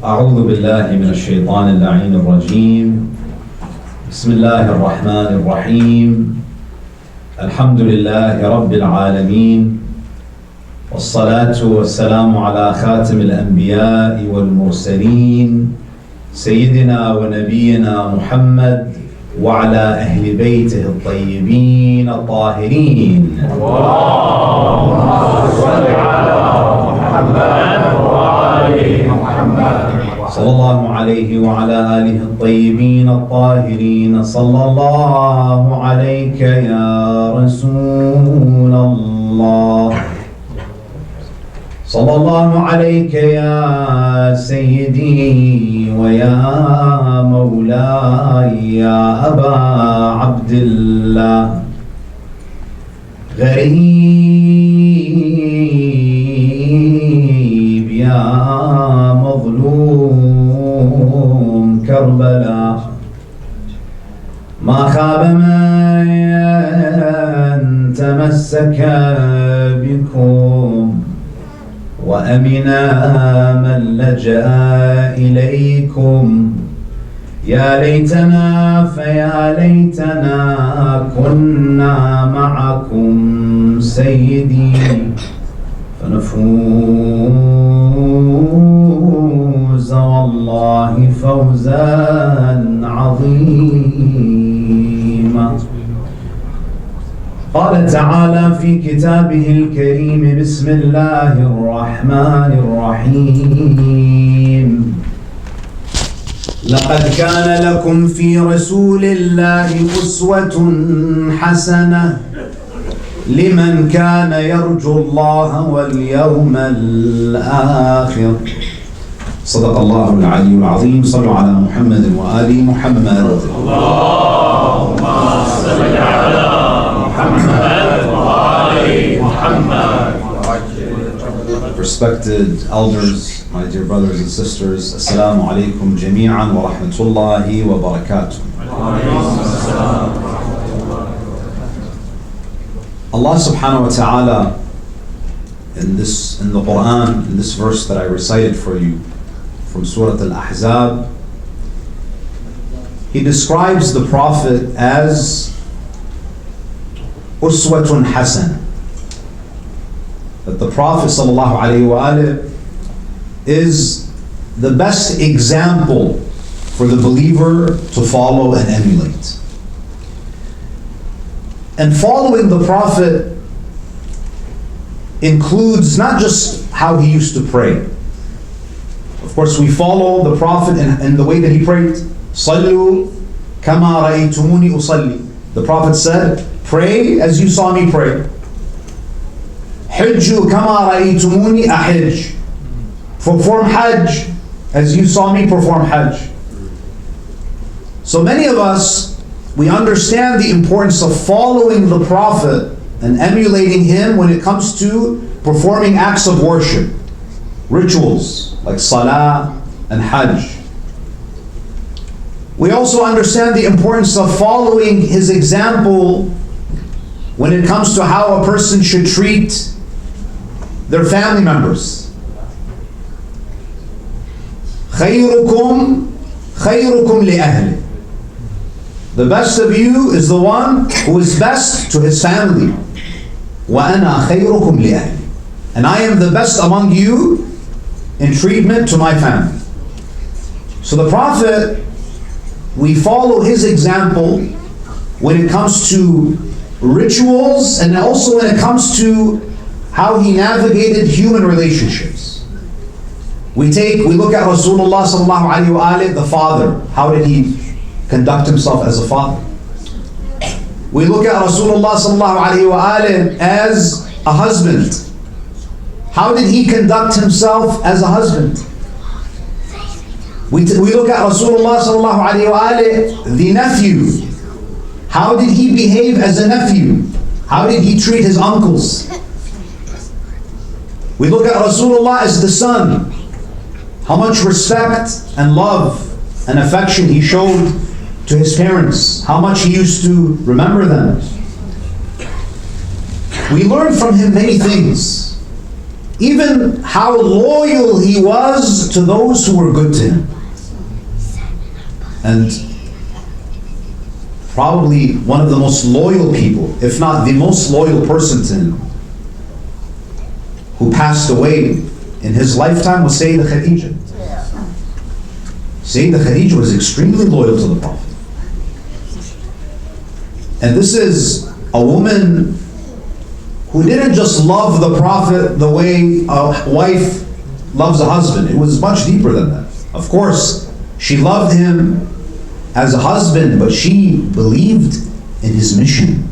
أعوذ بالله من الشيطان اللعين الرجيم. بسم الله الرحمن الرحيم. الحمد لله رب العالمين، والصلاة والسلام على خاتم الأنبياء والمرسلين سيدنا ونبينا محمد وعلى أهل بيته الطيبين الطاهرين. اللهم صل على محمد وآل محمد. صلى الله عليه وعلى آله الطيبين الطاهرين. صلى الله عليك يا رسول الله. صلى الله عليك يا سيدي ويا مولاي يا أبا عبد الله. غريب يا مظلوم كربلاء، ما خاب من تمسك بكم وأمنا من لجأ إليكم. يا ليتنا فيا ليتنا كنا معكم سيدي فنفوز والله فوزا عظيما. قال تعالى في كتابه الكريم: بسم الله الرحمن الرحيم. لقد كان لكم في رسول الله أسوة حسنة لمن كان يرجو الله واليوم الآخر. صدق الله العلي العظيم. صلوا على محمد وآل محمد. اللهم صل على محمد وآل محمد. Respected elders, my dear brothers and sisters, Assalamu alaikum jami'an wa rahmatullahi wa barakatuh. Allah subhanahu wa ta'ala in the Quran, in this verse that I recited for you from Surah Al-Ahzab, He describes the Prophet as Uswatun Hasan. That the Prophet sallallahu alaihi wasallam is the best example for the believer to follow and emulate. And following the Prophet includes not just how he used to pray. Of course, we follow the Prophet in the way that he prayed. Sallu kama ra'aytumuni usalli. The Prophet said, pray as you saw me pray. Hajju kama ra'aytumuni ahajj. Perform Hajj as you saw me perform Hajj. So many of us, we understand the importance of following the Prophet and emulating him when it comes to performing acts of worship, rituals like Salah and Hajj. We also understand the importance of following his example when it comes to how a person should treat their family members. خيركم لأهله. The best of you is the one who is best to his family. وأنا خيركم لأهلي. And I am the best among you in treatment to my family. So the Prophet, we follow his example when it comes to rituals and also when it comes to how he navigated human relationships. We look at Rasulullah sallallahu alaihi wasallam, the father. How did he conduct himself as a father? We look at Rasulullah sallallahu alaihi wasallam as a husband. How did he conduct himself as a husband? We look at Rasulullah sallallahu alaihi wasallam, the nephew. How did he behave as a nephew? How did he treat his uncles? We look at Rasulullah as the son. How much respect and love and affection he showed to his parents. How much he used to remember them. We learn from him many things. even how loyal he was to those who were good to him. And probably one of the most loyal people, if not the most loyal person to him, who passed away in his lifetime was Sayyidah Khadija. Sayyidah Khadija was extremely loyal to the Prophet. And this is a woman who didn't just love the Prophet the way a wife loves a husband. It was much deeper than that. Of course, she loved him as a husband, but she believed in his mission.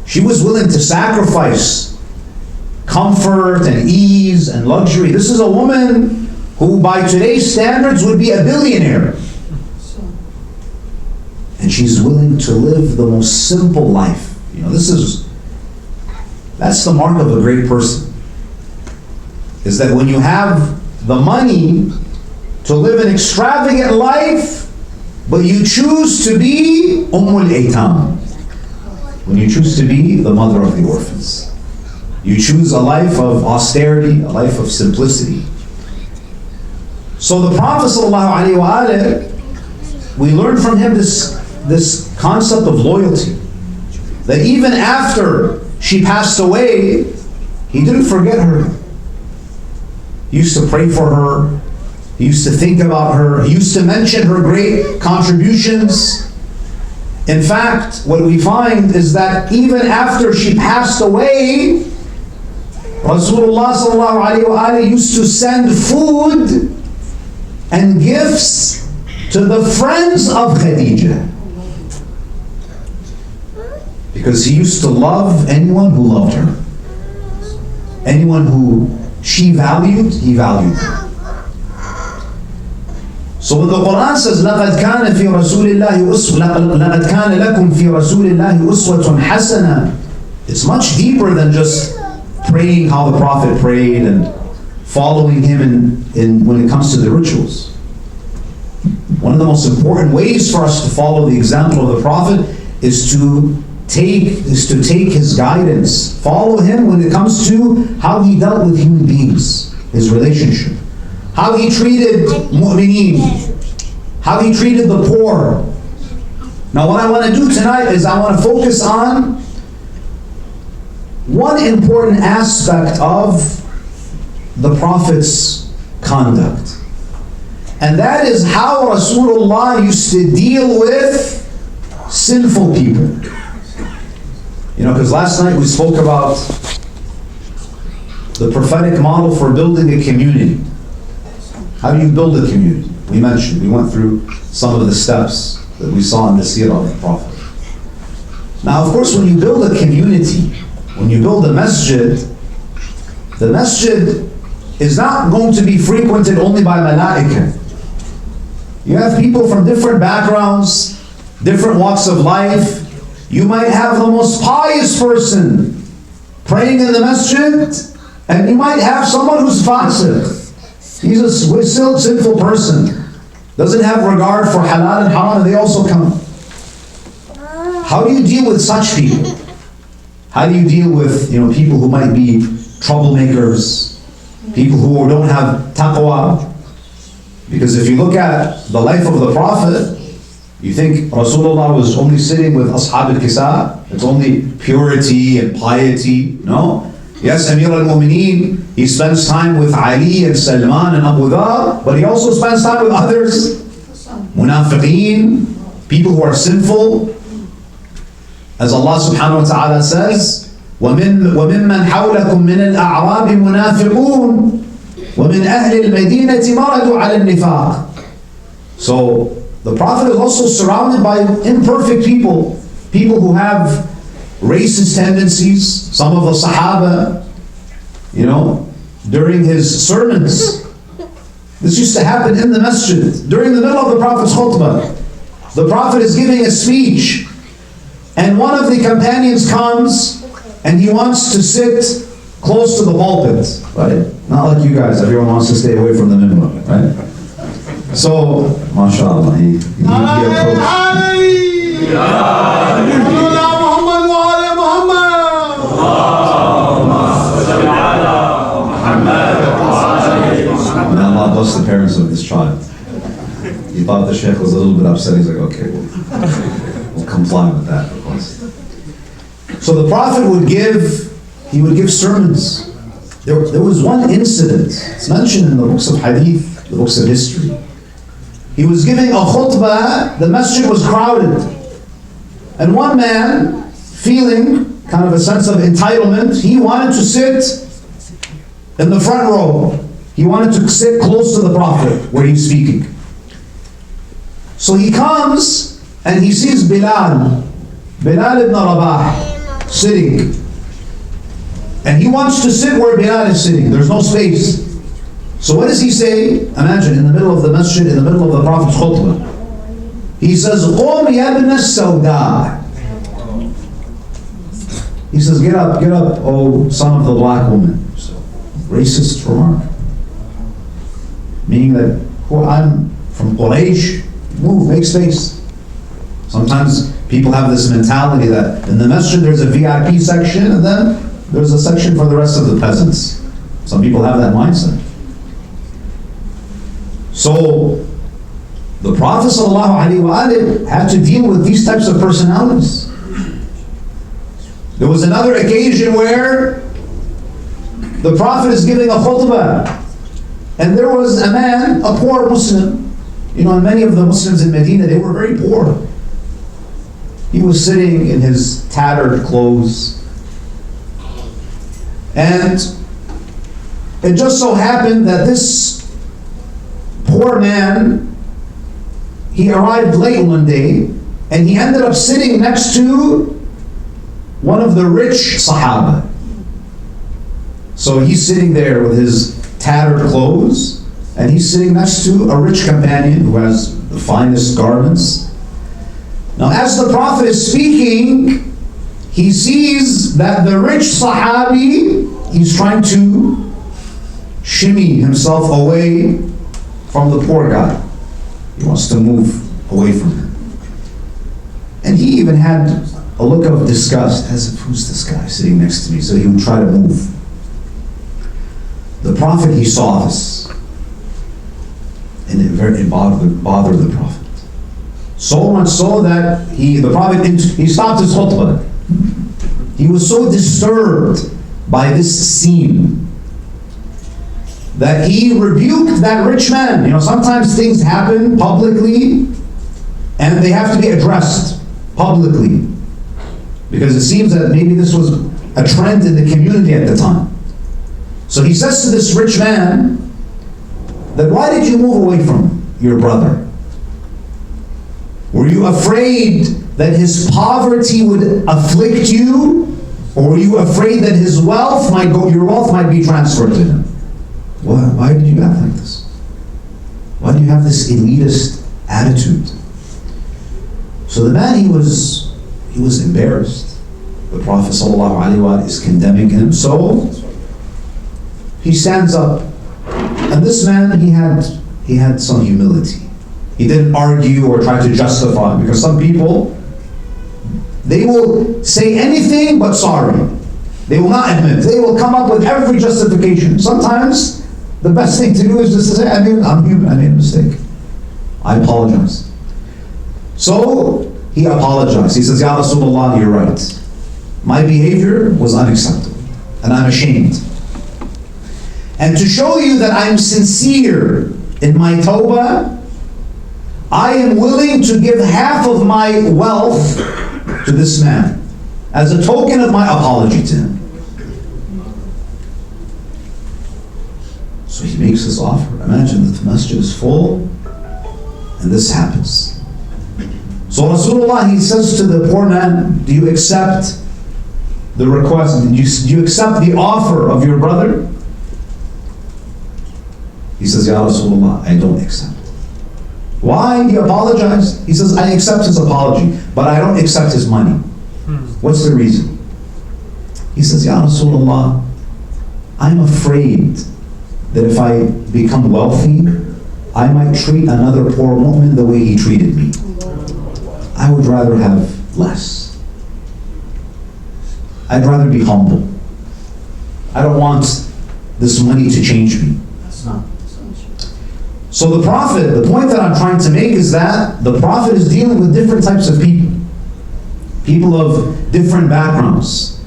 She was willing to sacrifice comfort and ease and luxury. This is a woman who by today's standards would be a billionaire. And she's willing to live the most simple life. You know, that's the mark of a great person. Is that when you have the money to live an extravagant life, but you choose to be Ummul Aitam. When you choose to be the mother of the orphans. You choose a life of austerity, a life of simplicity. So the Prophet ﷺ, we learn from him this concept of loyalty. That even after she passed away, he didn't forget her. He used to pray for her. He used to think about her. He used to mention her great contributions. In fact, what we find is that even after she passed away, Rasulullah ﷺ used to send food and gifts to the friends of Khadija. Because he used to love anyone who loved her. Anyone who she valued, he valued her. So when the Quran says, لَقَدْ كَانَ فِي رَسُولِ اللَّهِ لَقَدْ كَانَ لَكُمْ فِي رَسُولِ اللَّهِ أُسْوَةٌ حَسَنَةٌ, it's much deeper than just praying how the Prophet prayed and following him in when it comes to the rituals. One of the most important ways for us to follow the example of the Prophet is to take his guidance, follow him when it comes to how he dealt with human beings, his relationship, how he treated mu'mineen, how he treated the poor. Now what I want to do tonight is I want to focus on one important aspect of the Prophet's conduct. And that is how Rasulullah used to deal with sinful people. You know, because last night we spoke about the prophetic model for building a community. How do you build a community? We went through some of the steps that we saw in the seerah of the Prophet. Now, of course, when you build a community, when you build a masjid, the masjid is not going to be frequented only by malaika. You have people from different backgrounds, different walks of life. You might have the most pious person praying in the masjid, and you might have someone who's fasiq. He's a still sinful person, doesn't have regard for halal and haram, and they also come. How do you deal with such people? How do you deal with people who might be troublemakers, people who don't have taqwa? Because if you look at the life of the Prophet, you think Rasulullah was only sitting with Ashab al-Kisa? It's only purity and piety? No. Yes, Amir al-Mu'mineen, he spends time with Ali and Salman and Abu Dhar, but he also spends time with others. Munafiqeen, people who are sinful. As Allah subhanahu wa ta'ala says, وَمِمَّنْ حَوْلَكُمْ مِنَ الْأَعْرَابِ مُنَافِقُونَ وَمِنْ أَهْلِ الْمَدِينَةِ مَرَدُوا عَلَى النِّفَاقِ. So the Prophet is also surrounded by imperfect people, people who have racist tendencies. Some of the Sahaba, during his sermons, this used to happen in the masjid. During the middle of the Prophet's khutbah, the Prophet is giving a speech, and one of the companions comes and he wants to sit close to the pulpit, right? Not like you guys, everyone wants to stay away from the minbar, right? So, mashallah, he approached. plus the parents of this child. He thought the sheikh was a little bit upset. He's like, okay, we'll comply with that request. So the Prophet would give sermons. There was one incident, it's mentioned in the books of hadith, the books of history. He was giving a khutbah, the masjid was crowded. And one man, feeling kind of a sense of entitlement, he wanted to sit in the front row. He wanted to sit close to the Prophet where he's speaking. So he comes and he sees Bilal ibn Rabah sitting. And he wants to sit where Bilal is sitting. There's no space. So what does he say? Imagine, in the middle of the masjid, in the middle of the Prophet's khutbah. He says, "Qum ya ibn as-Sawda." He says, get up, oh son of the black woman. So, racist remark. Meaning that, well, I'm from Quraysh, move, make space. Sometimes people have this mentality that in the masjid there's a VIP section and then there's a section for the rest of the peasants. Some people have that mindset. So, the Prophet ﷺ had to deal with these types of personalities. There was another occasion where the Prophet is giving a khutbah, and there was a man, a poor Muslim. You know, and many of the Muslims in Medina, they were very poor. He was sitting in his tattered clothes. And it just so happened that this poor man, he arrived late one day, and he ended up sitting next to one of the rich Sahaba. So he's sitting there with his tattered clothes, and he's sitting next to a rich companion who has the finest garments. Now, as the Prophet is speaking, he sees that the rich Sahabi, he's trying to shimmy himself away from the poor guy. He wants to move away from him. And he even had a look of disgust, as if, who's this guy sitting next to me? So he would try to move. The Prophet, he saw this. And it bothered the Prophet. So much so that the Prophet, he stopped his khutbah. He was so disturbed by this scene that he rebuked that rich man. You know, sometimes things happen publicly and they have to be addressed publicly. Because it seems that maybe this was a trend in the community at the time. So he says to this rich man, that why did you move away from your brother? Were you afraid that his poverty would afflict you? Or were you afraid that his wealth your wealth might be transferred to him? Why did you act like this? Why do you have this elitist attitude? So the man, he was embarrassed. The Prophet ﷺ is condemning him. So he stands up. And this man, he had some humility. He didn't argue or try to justify, because some people, they will say anything but sorry. They will not admit. They will come up with every justification. Sometimes the best thing to do is just to say, I'm human, I made a mistake. I apologize. So he apologized. He says, Ya Rasulullah, you're right. My behavior was unacceptable, and I'm ashamed. And to show you that I'm sincere in my tawbah, I am willing to give half of my wealth to this man as a token of my apology to him. So he makes this offer. Imagine that the masjid is full and this happens. So Rasulullah, he says to the poor man, do you accept the request? Do you accept the offer of your brother? He says, Ya Rasulullah, I don't accept. Why? He apologized. He says, I accept his apology, but I don't accept his money. What's the reason? He says, Ya Rasulullah, I'm afraid that if I become wealthy, I might treat another poor woman the way he treated me. I would rather have less. I'd rather be humble. I don't want this money to change me. So the Prophet, the point that I'm trying to make is that the Prophet is dealing with different types of people. People of different backgrounds.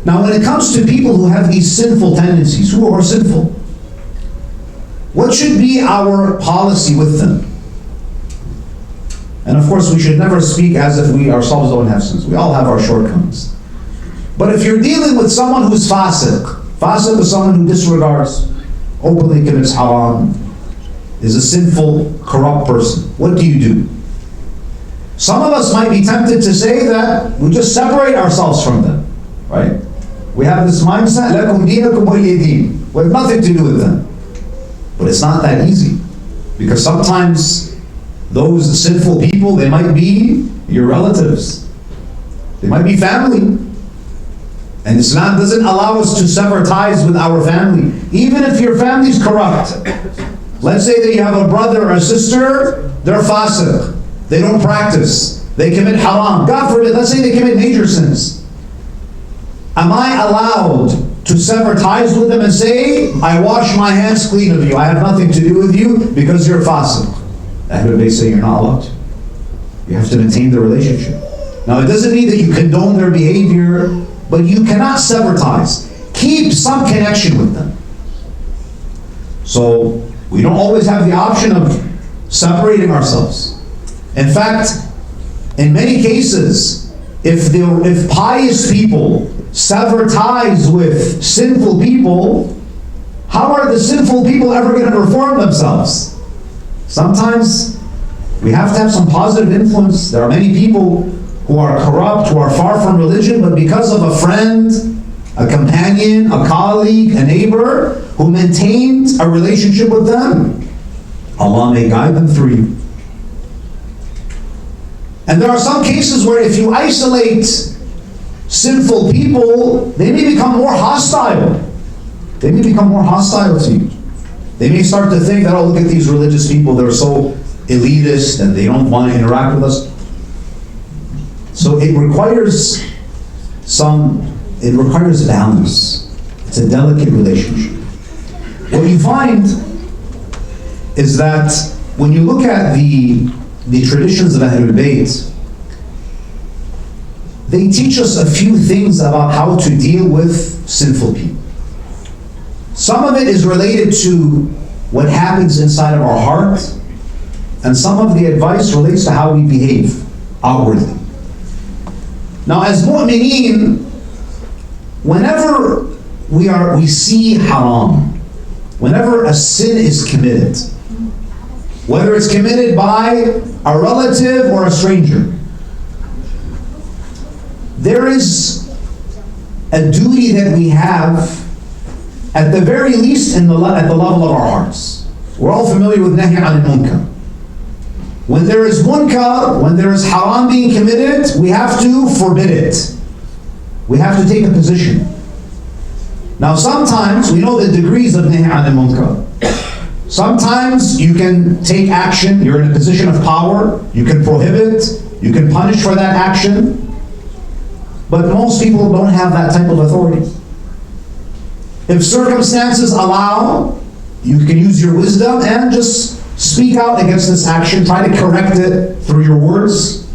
Now when it comes to people who have these sinful tendencies, who are sinful, what should be our policy with them? And of course we should never speak as if we ourselves don't have sins. We all have our shortcomings. But if you're dealing with someone who's fasiq is someone who disregards, openly commits haram, is a sinful, corrupt person, what do you do? Some of us might be tempted to say that we just separate ourselves from them, right? We have this mindset, لَكُمْ دِينَكُمْ وَلِيَ دِينِ. We have nothing to do with them. But it's not that easy. Because sometimes those sinful people, they might be your relatives. They might be family. And Islam doesn't allow us to sever ties with our family. Even if your family is corrupt. Let's say that you have a brother or a sister, they're fasiq. They don't practice. They commit haram. God forbid, let's say they commit major sins. Am I allowed to sever ties with them and say, I wash my hands clean of you, I have nothing to do with you because you're fasiq? Ahlul Bayt say you're not allowed to. You have to maintain the relationship. Now it doesn't mean that you condone their behavior, but you cannot sever ties. Keep some connection with them. So we don't always have the option of separating ourselves. In fact, in many cases, if pious people sever ties with sinful people, how are the sinful people ever going to reform themselves? Sometimes we have to have some positive influence. There are many people who are corrupt, who are far from religion, but because of a friend, a companion, a colleague, a neighbor, who maintained a relationship with them, Allah may guide them through you. And there are some cases where if you isolate sinful people, they may become more hostile. They may become more hostile to you. They may start to think that, oh, look at these religious people, they're so elitist and they don't want to interact with us. So it requires balance. It's a delicate relationship. What you find is that when you look at the traditions of Ahlul Bayt, they teach us a few things about how to deal with sinful people. Some of it is related to what happens inside of our heart, and some of the advice relates to how we behave outwardly. Now, as mu'mineen, whenever we see haram, whenever a sin is committed, whether it's committed by a relative or a stranger, there is a duty that we have, at the very least, at the level of our hearts. We're all familiar with nahy anil munkar. When there is munkar, when there is haram being committed, we have to forbid it. We have to take a position. Now sometimes, we know the degrees of nahy anil munkar. Sometimes you can take action, you're in a position of power, you can prohibit, you can punish for that action. But most people don't have that type of authority. If circumstances allow, you can use your wisdom and just speak out against this action, try to correct it through your words,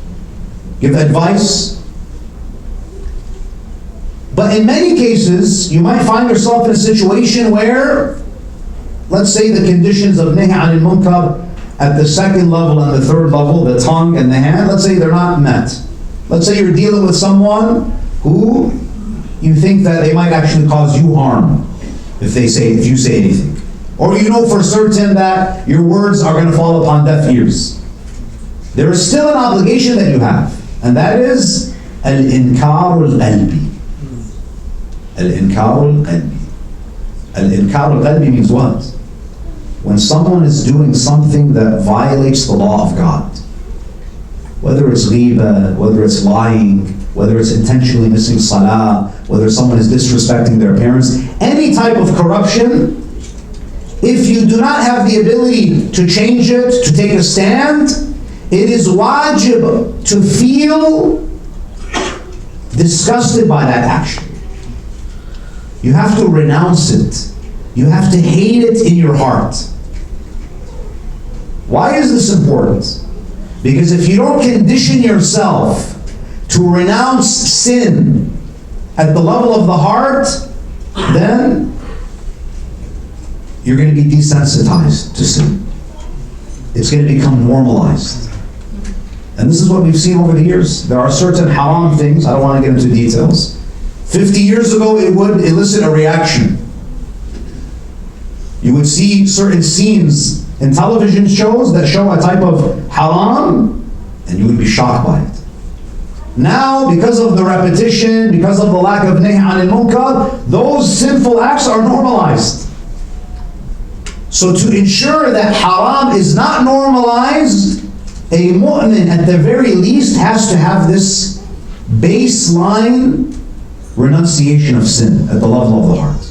give advice. But in many cases, you might find yourself in a situation where, let's say the conditions of nahy anil munkar at the second level and the third level, the tongue and the hand, let's say they're not met. Let's say you're dealing with someone who you think that they might actually cause you harm if you say anything. Or you know for certain that your words are going to fall upon deaf ears. There is still an obligation that you have, and that is al-inkar al-qalbi. Al-inkar al-qalbi. Al-inkar al-qalbi means what? When someone is doing something that violates the law of God, whether it's ghibah, whether it's lying, whether it's intentionally missing salah, whether someone is disrespecting their parents, any type of corruption, if you do not have the ability to change it, to take a stand, it is wajib to feel disgusted by that action. You have to renounce it. You have to hate it in your heart. Why is this important? Because if you don't condition yourself to renounce sin at the level of the heart, then you're going to be desensitized to sin. It's going to become normalized. And this is what we've seen over the years. There are certain haram things, I don't want to get into details. 50 years ago, it would elicit a reaction. You would see certain scenes in television shows that show a type of haram, and you would be shocked by it. Now, because of the repetition, because of the lack of nahy anil munkar, those sinful acts are normalized. So to ensure that haram is not normalized, a mu'min at the very least has to have this baseline renunciation of sin at the level of the heart.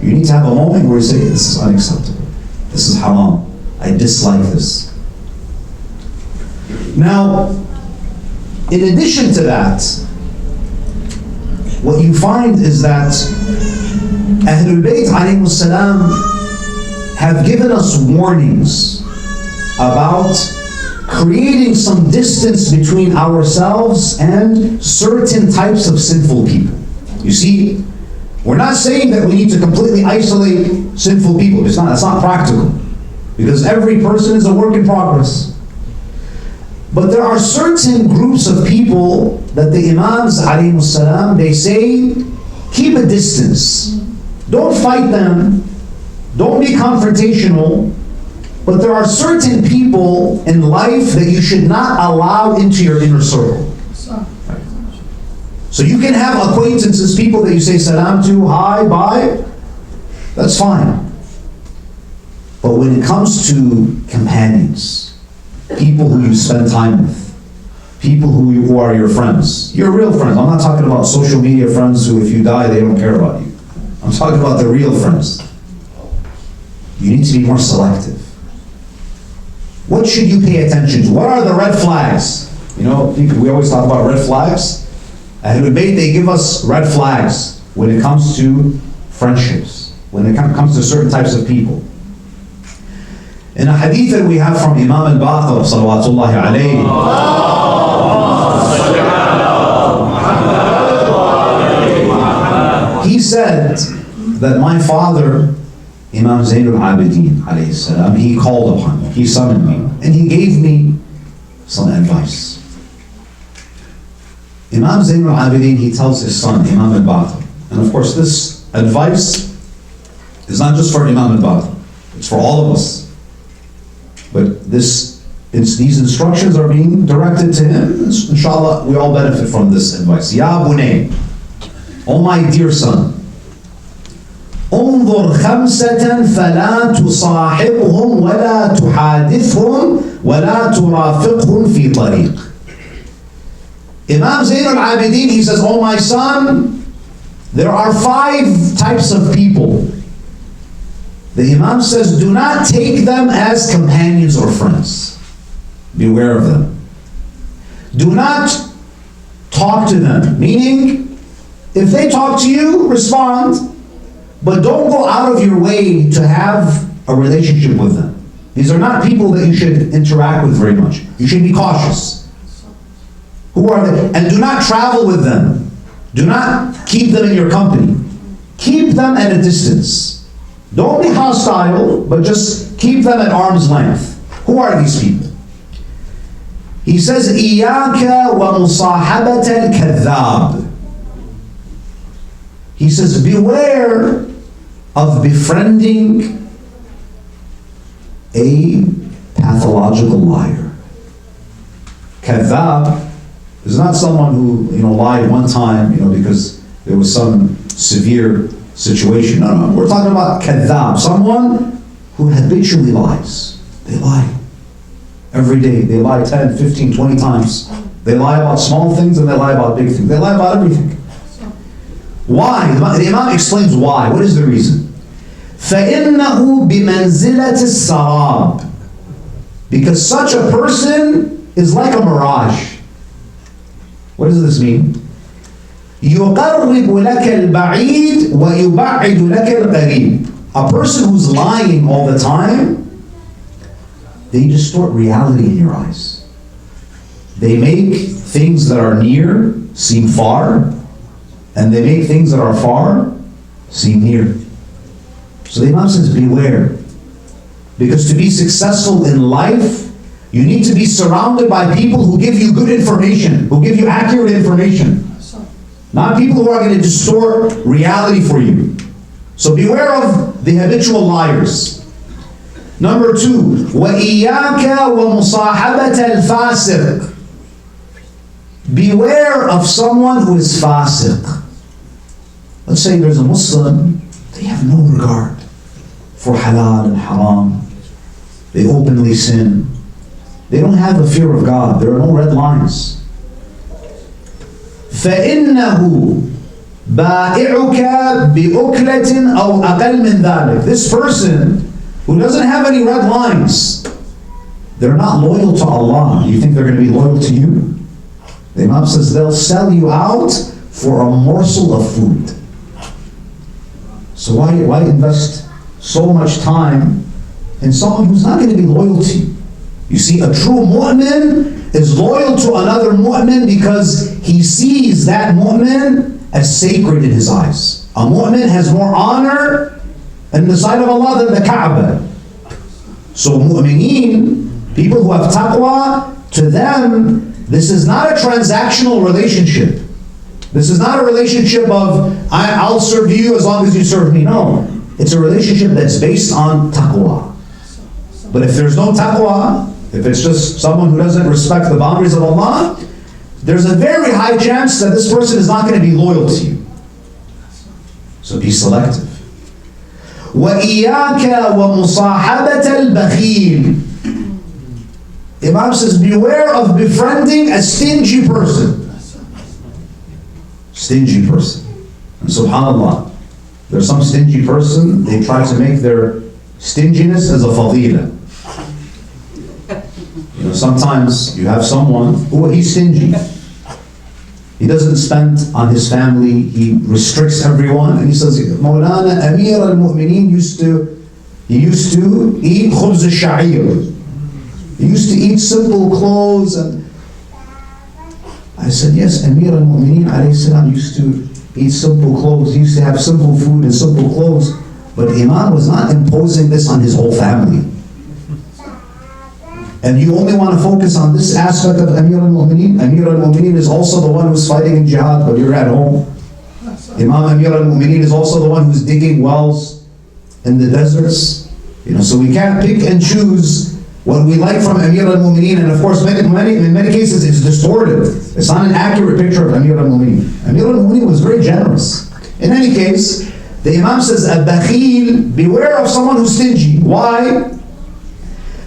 You need to have a moment where you say, this is unacceptable. This is haram. I dislike this. Now, in addition to that, what you find is that Ahlul Bayt alayhimus salam have given us warnings about creating some distance between ourselves and certain types of sinful people. You see, we're not saying that we need to completely isolate sinful people. That's not practical. Because every person is a work in progress. But there are certain groups of people that the Imams alayhimus salam, they say, keep a distance. Don't fight them. Don't be confrontational. But there are certain people in life that you should not allow into your inner circle. So you can have acquaintances, people that you say salam to, hi, bye. That's fine. But when it comes to companions, people who you spend time with, people who are your friends, your real friends. I'm not talking about social media friends who if you die, they don't care about you. I'm talking about the real friends. You need to be more selective. What should you pay attention to? What are the red flags? You know, we always talk about red flags. Ahlul Bayt, they give us red flags when it comes to friendships, when it comes to certain types of people. In a hadith that we have from Imam al-Baqir, salawatullahi alayhi, he said that my father, Imam Zainul Abidin, alayhi salam, he called upon me, he summoned me, and he gave me some advice. Imam Zainul Abidin, he tells his son, Imam al-Baqir, and of course this advice is not just for Imam al-Baqir, it's for all of us. But these instructions are being directed to him. Inshallah, we all benefit from this advice. Ya bunay, oh my dear son, انظر خمسة فلا تصاحبهم ولا تحادثهم ولا ترافقهم في طريق. Imam Zain al-Abidin, he says, oh my son, there are 5 types of people. The Imam says, do not take them as companions or friends. Beware of them. Do not talk to them. Meaning, if they talk to you, respond, but don't go out of your way to have a relationship with them. These are not people that you should interact with very much. You should be cautious. Who are they? And do not travel with them. Do not keep them in your company. Keep them at a distance. Don't be hostile, but just keep them at arm's length. Who are these people? He says, إِيَّاكَ وَمُصَاحَبَةَ الْكَذَّابِ. He says, beware of befriending a pathological liar. Kadhab is not someone who lied one time because there was some severe situation. No, we're talking about kadhab, someone who habitually lies. They lie every day. They lie 10, 15, 20 times. They lie about small things and they lie about big things. They lie about everything. Why? The Imam explains why. What is the reason? فَإِنَّهُ بِمَنْزِلَةِ السَّرَابِ. Because such a person is like a mirage. What does this mean? يُقَرِّبُ لَكَ الْبَعِيدِ وَيُبَعِّدُ لَكَ الْقَرِيبِ. A person who's lying all the time, they distort reality in your eyes. They make things that are near seem far, and they make things that are far seem near. So the Imam says, beware. Because to be successful in life, you need to be surrounded by people who give you good information, who give you accurate information. Not people who are going to distort reality for you. So beware of the habitual liars. Number 2, وَإِيَّاكَ وَمُصَاحَبَةَ الْفَاسِقِ. Beware of someone who is fasiq. Let's say there's a Muslim, they have no regard for halal and haram. They openly sin. They don't have the fear of God. There are no red lines. فَإِنَّهُ بَائِعُكَ بِأُكْلَةٍ أَوْ أَقَلْ مِنْ ذَلِكَ. This person who doesn't have any red lines, they're not loyal to Allah. You think they're going to be loyal to you? The Imam says they'll sell you out for a morsel of food. So why invest so much time in someone who's not going to be loyal to you? You see, a true mu'min is loyal to another mu'min because he sees that mu'min as sacred in his eyes. A mu'min has more honor in the sight of Allah than the Kaaba. So mu'mineen, people who have taqwa, to them, this is not a transactional relationship. This is not a relationship of, I'll serve you as long as you serve me. No. It's a relationship that's based on taqwa. But if there's no taqwa, if it's just someone who doesn't respect the boundaries of Allah, there's a very high chance that this person is not going to be loyal to you. So be selective. وَإِيَّاكَ وَمُصَاحَبَةَ الْبَخِيلِ. Imam says, beware of befriending a stingy person. Stingy person. And subhanAllah, there's some stingy person, they try to make their stinginess as a fadila. You know, sometimes you have someone, he's stingy. He doesn't spend on his family, he restricts everyone, and he says, Mawlana Amir al-Mu'mineen used to eat khubz al-sha'ir. He used to eat simple clothes. And I said, yes, Amir al-Mu'mineen alayhi salam used to eat simple clothes. He used to have simple food and simple clothes. But Imam was not imposing this on his whole family. And you only want to focus on this aspect of Amir al-Mu'mineen. Amir al-Mu'mineen is also the one who's fighting in jihad, but you're at home. Imam Amir al-Mu'mineen is also the one who's digging wells in the deserts. You know, so we can't pick and choose what we like from Amir al-Mu'mineen, and of course, in many cases, it's distorted. It's not an accurate picture of Amir al-Mu'mineen. Amir al-Mu'mineen was very generous. In any case, the Imam says, "Al-Bakhil, beware of someone who's stingy." Why?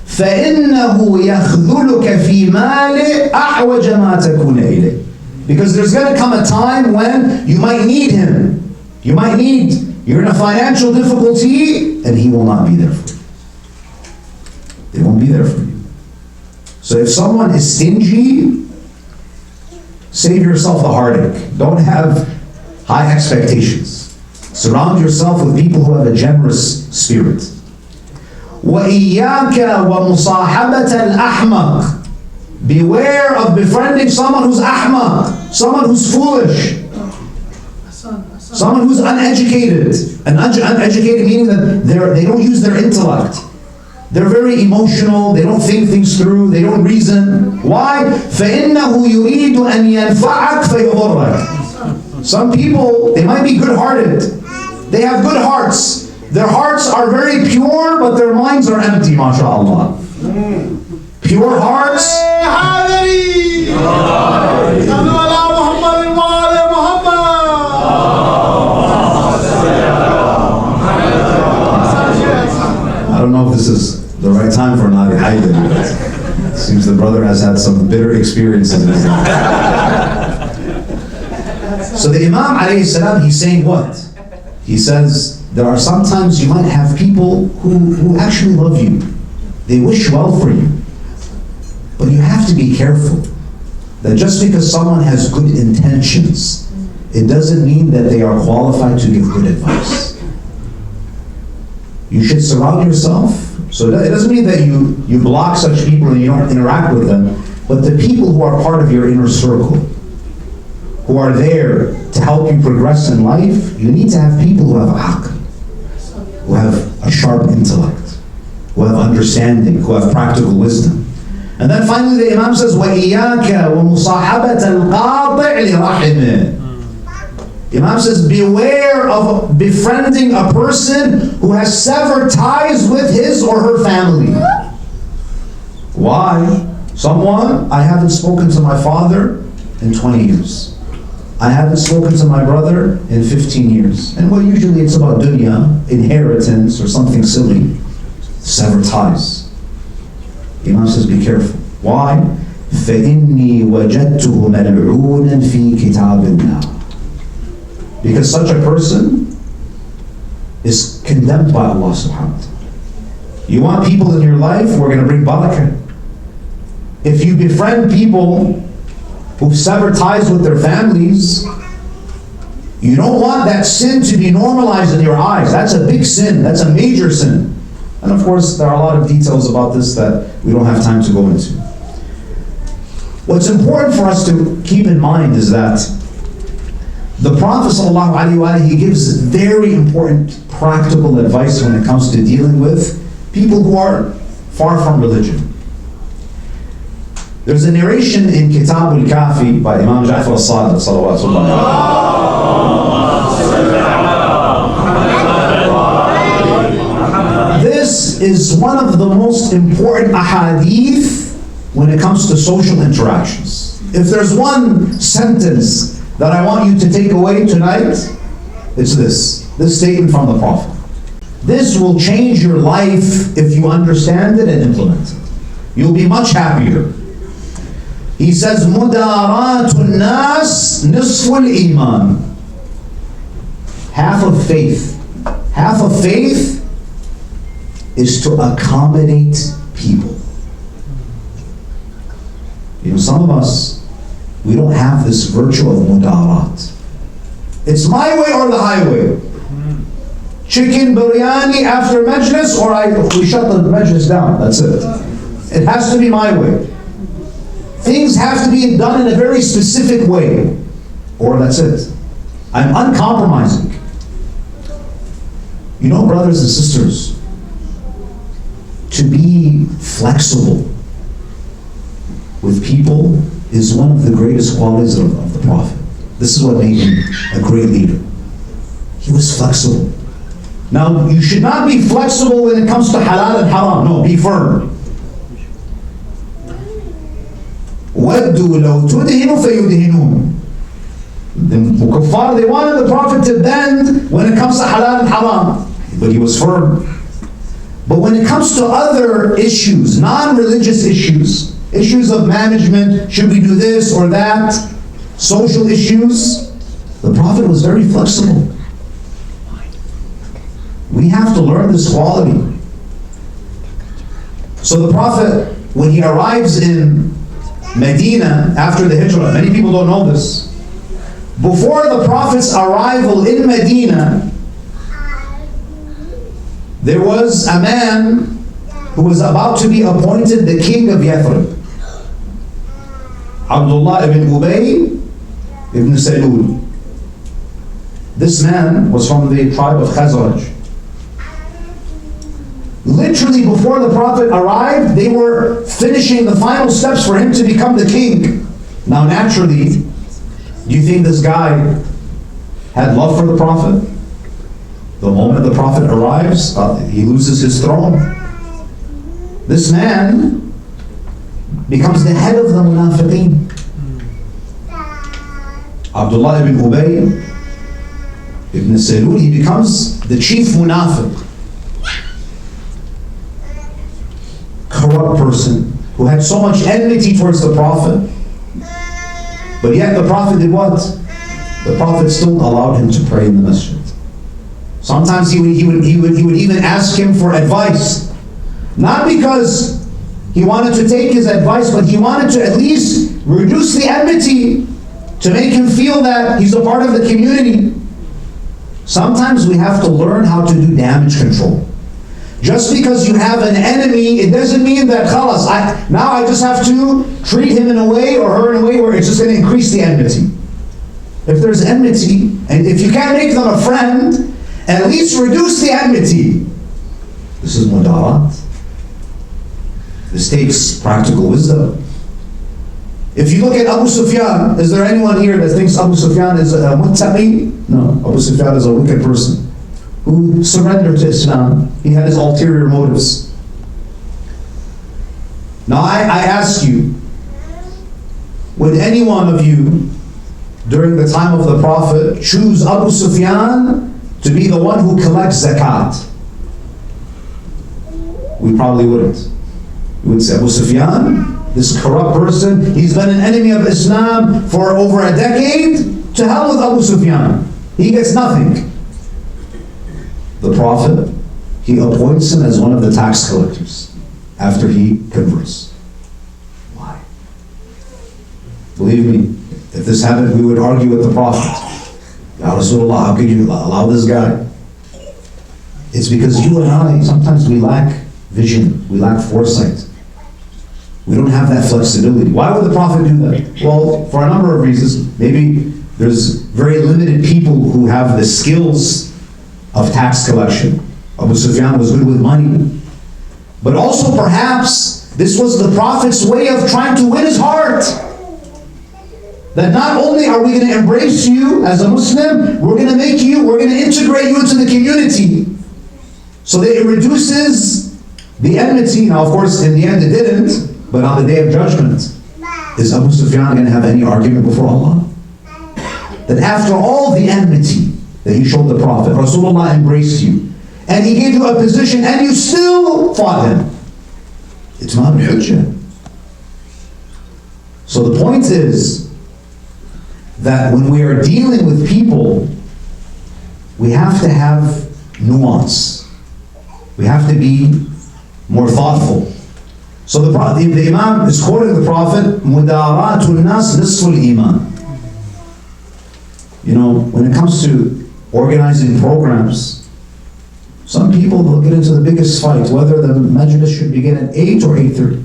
فَإِنَّهُ يَخْذُلُكَ فِي مَالِ أَحْوَجَ مَا تَكُونَ إِلَيْهِ. Because there's going to come a time when you might need him. You're in a financial difficulty, and he will not be there for you. They won't be there for you. So if someone is stingy, save yourself the heartache. Don't have high expectations. Surround yourself with people who have a generous spirit. وَإِيَّاكَ وَمُصَاحَبَةَ الْأَحْمَقِ. Beware of befriending someone who's ahmaq, someone who's foolish, someone who's uneducated. And uneducated meaning that they don't use their intellect. They're very emotional, they don't think things through, they don't reason. Why? فَإِنَّهُ يُرِيدُ أَنْ يَنْفَعَكْ فَيُضُرَّكَ. Some people, they might be good-hearted. They have good hearts. Their hearts are very pure, but their minds are empty, mashallah. Pure hearts. Haidery! I don't know if this is the right time for Nadi Haidery, but it seems the brother has had some bitter experiences in his life. So the Imam alayhi salam, he's saying what? He says, there are sometimes you might have people who actually love you. They wish well for you. But you have to be careful that just because someone has good intentions, it doesn't mean that they are qualified to give good advice. You should surround yourself So it doesn't mean that you block such people and you don't interact with them, but the people who are part of your inner circle, who are there to help you progress in life, you need to have people who have aql, who have a sharp intellect, who have understanding, who have practical wisdom. And then finally the Imam says, وَإِيَّاكَ وَمُصَاحَبَةَ الْقَاطِعِ لِرَحِمِهِ. Imam says, beware of befriending a person who has severed ties with his or her family. Why? Someone, I haven't spoken to my father in 20 years. I haven't spoken to my brother in 15 years. And well, usually it's about dunya, inheritance, or something silly. Sever ties. Imam says, be careful. Why? فَإِنِّي وَجَدْتُهُ مَلْعُونًا فِي كِتَابِ اللَّهِ. Because such a person is condemned by Allah subhanahu wa ta'ala. You want people in your life, we're going to bring barakah. If you befriend people who've severed ties with their families, you don't want that sin to be normalized in your eyes. That's a big sin. That's a major sin. And of course, there are a lot of details about this that we don't have time to go into. What's important for us to keep in mind is that the Prophet ﷺ, he gives very important practical advice when it comes to dealing with people who are far from religion. There's a narration in Kitab al-Kafi by Imam Ja'far al-Sadiq, salawatullah. This is one of the most important ahadith when it comes to social interactions. If there's one sentence that I want you to take away tonight, it's this statement from the Prophet. This will change your life if you understand it and implement it. You'll be much happier. He says, Mudaratun nas nisful iman. Half of faith. Half of faith is to accommodate people. You know, some of us, we don't have this virtue of mudarat. It's my way or the highway. Chicken biryani after majlis, or we shut the majlis down. That's it. It has to be my way. Things have to be done in a very specific way, or that's it. I'm uncompromising. You know, brothers and sisters, to be flexible with people is one of the greatest qualities of the Prophet. This is what made him a great leader. He was flexible. Now, you should not be flexible when it comes to halal and haram. No, be firm. وَدُّوا لَوْ تُدْهِنُوا فَيُدْهِنُونَ. The kuffar, they wanted the Prophet to bend when it comes to halal and haram. But he was firm. But when it comes to other issues, non-religious issues, issues of management, should we do this or that, social issues, the Prophet was very flexible. We have to learn this quality. So the Prophet, when he arrives in Medina after the Hijrah, many people don't know this. Before the Prophet's arrival in Medina, there was a man who was about to be appointed the king of Yathrib. Abdullah ibn Ubay ibn Salul. This man was from the tribe of Khazraj. Literally before the Prophet arrived, they were finishing the final steps for him to become the king. Now naturally, do you think this guy had love for the Prophet? The moment the Prophet arrives, he loses his throne. This man becomes the head of the munafiqeen. Abdullah ibn Ubay ibn Salul, he becomes the chief munafiq. Corrupt person who had so much enmity towards the Prophet. But yet the Prophet did what? The Prophet still allowed him to pray in the masjid. Sometimes he would even ask him for advice. Not because he wanted to take his advice, but he wanted to at least reduce the enmity, to make him feel that he's a part of the community. Sometimes we have to learn how to do damage control. Just because you have an enemy, it doesn't mean that khalas, now I just have to treat him in a way or her in a way where it's just going to increase the enmity. If there's enmity, and if you can't make them a friend, at least reduce the enmity. This is mudarat. This takes practical wisdom. If you look at Abu Sufyan, is there anyone here that thinks Abu Sufyan is a muttaqi? No, Abu Sufyan is a wicked person who surrendered to Islam. He had his ulterior motives. Now I ask you, would any one of you, during the time of the Prophet, choose Abu Sufyan to be the one who collects zakat? We probably wouldn't. We would say, Abu Sufyan, this corrupt person, he's been an enemy of Islam for over a decade. To hell with Abu Sufyan. He gets nothing. The Prophet, he appoints him as one of the tax collectors after he converts. Why? Believe me, if this happened, we would argue with the Prophet. Ya Rasulullah, how could you allow this guy? It's because you and I, sometimes we lack vision, we lack foresight. We don't have that flexibility. Why would the Prophet do that? Well, for a number of reasons. Maybe there's very limited people who have the skills of tax collection. Abu Sufyan was good with money. But also perhaps this was the Prophet's way of trying to win his heart. That not only are we going to embrace you as a Muslim, we're going to integrate you into the community. So that it reduces the enmity. Now of course in the end it didn't. But on the day of judgment, is Abu Sufyan going to have any argument before Allah? That after all the enmity that he showed the Prophet, Rasulullah embraced you, and he gave you a position, and you still fought him. It's not hujjah. So the point is that when we are dealing with people, we have to have nuance. We have to be more thoughtful. So the Imam is quoting the Prophet, Mudaratun nas nisful iman. You know, when it comes to organizing programs, some people will get into the biggest fight, whether the majlis should begin at 8 or 8:30.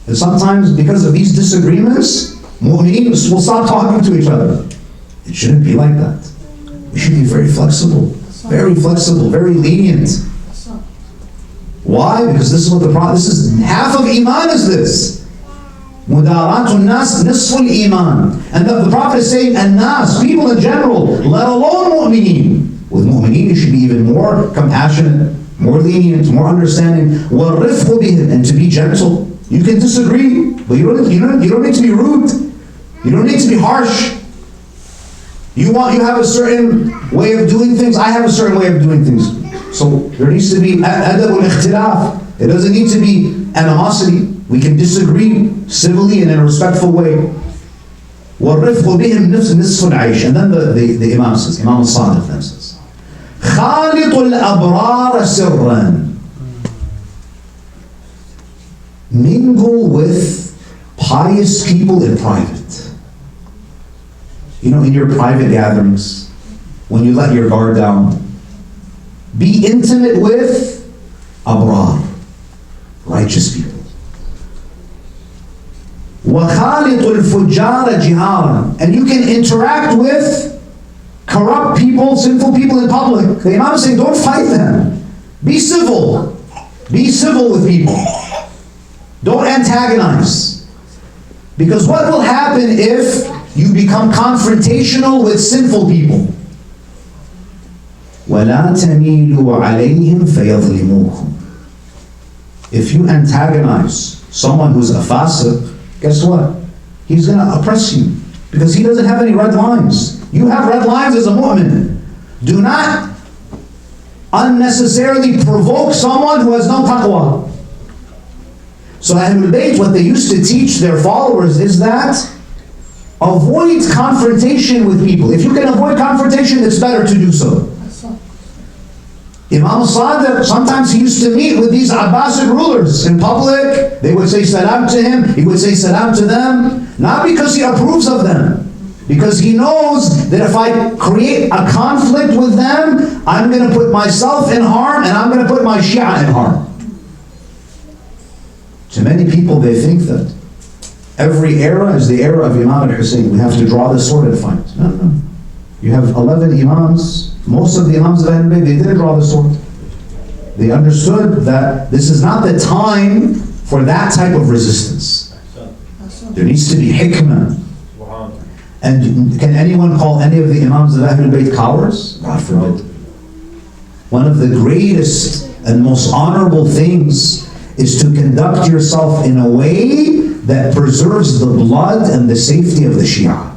And sometimes because of these disagreements, mu'mineen will stop talking to each other. It shouldn't be like that. We should be very flexible, very lenient. Why? Because this is what the Prophet, this is half of Iman is this. Mudaratun nas nisful iman. And the Prophet is saying, and nas, people in general, let alone mu'mineen. With mu'mineen you should be even more compassionate, more lenient, more understanding. وَالرِّفْقُ بِهِمْ, and to be gentle. You can disagree, but you don't need to be rude. You don't need to be harsh. You have a certain way of doing things, I have a certain way of doing things. So there needs to be adab al-ikhtilaf. It doesn't need to be animosity. We can disagree civilly and in a respectful way. وَالرِّفْقُ بِهِمْ نِصْفُ الْعَيْشِ. And then the Imam says, Imam al-Sadiq then says, خَالِطُ الْأَبْرَارَ سِرًّا. Mingle with pious people in private. You know, in your private gatherings, when you let your guard down, be intimate with abrar, righteous people. وَخَالِطُ الْفُجَّارَ جِهَارًا. And you can interact with corrupt people, sinful people in public. The Imam is saying, don't fight them. Be civil. Be civil with people. Don't antagonize. Because what will happen if you become confrontational with sinful people? وَلَا تَمِيلُوا عَلَيْهِمْ فَيَظْلِمُوكُمْ. If you antagonize someone who's a fasiq, guess what? He's going to oppress you because he doesn't have any red lines. You have red lines as a mu'min. Do not unnecessarily provoke someone who has no taqwa. So Ahlul Bayt, what they used to teach their followers is that avoid confrontation with people. If you can avoid confrontation, it's better to do so. Imam Sadiq, sometimes he used to meet with these Abbasid rulers in public. They would say salam to him, he would say salam to them, not because he approves of them, Because he knows that if I create a conflict with them, I'm going to put myself in harm and I'm going to put my Shia in harm. To many people, they think that every era is the era of Imam al-Hussein. We have to draw the sword and fight. No, no. You have 11 Imams. Most of the Imams of Ahlul Bayt, they didn't draw the sword. They understood that this is not the time for that type of resistance. There needs to be hikmah. And can anyone call any of the Imams of Ahlul Bayt cowards? God forbid. One of the greatest and most honorable things is to conduct yourself in a way that preserves the blood and the safety of the Shia.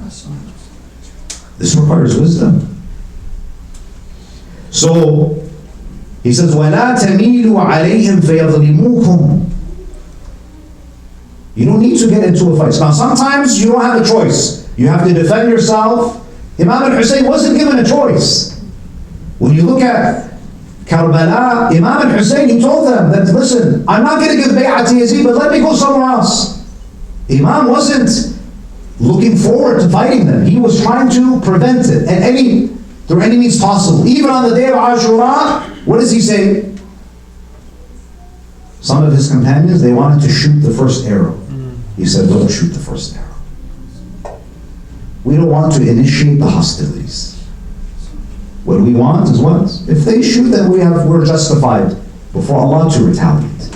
This requires wisdom. So, he says, وَلَا تَمِيلُوا عَلَيْهِمْ فَيَظْلِمُوكُمْ. You don't need to get into a fight. Now, sometimes you don't have a choice. You have to defend yourself. Imam al-Hussein wasn't given a choice. When you look at Karbala, Imam al-Hussein, he told them that, listen, I'm not going to give bay'ah to Yazid, but let me go somewhere else. Imam wasn't looking forward to fighting them. He was trying to prevent it through any means possible. Even on the day of Ashura, what does he say? Some of his companions, they wanted to shoot the first arrow. He said, don't shoot the first arrow. We don't want to initiate the hostilities. What we want is what? If they shoot, then we're justified before Allah to retaliate.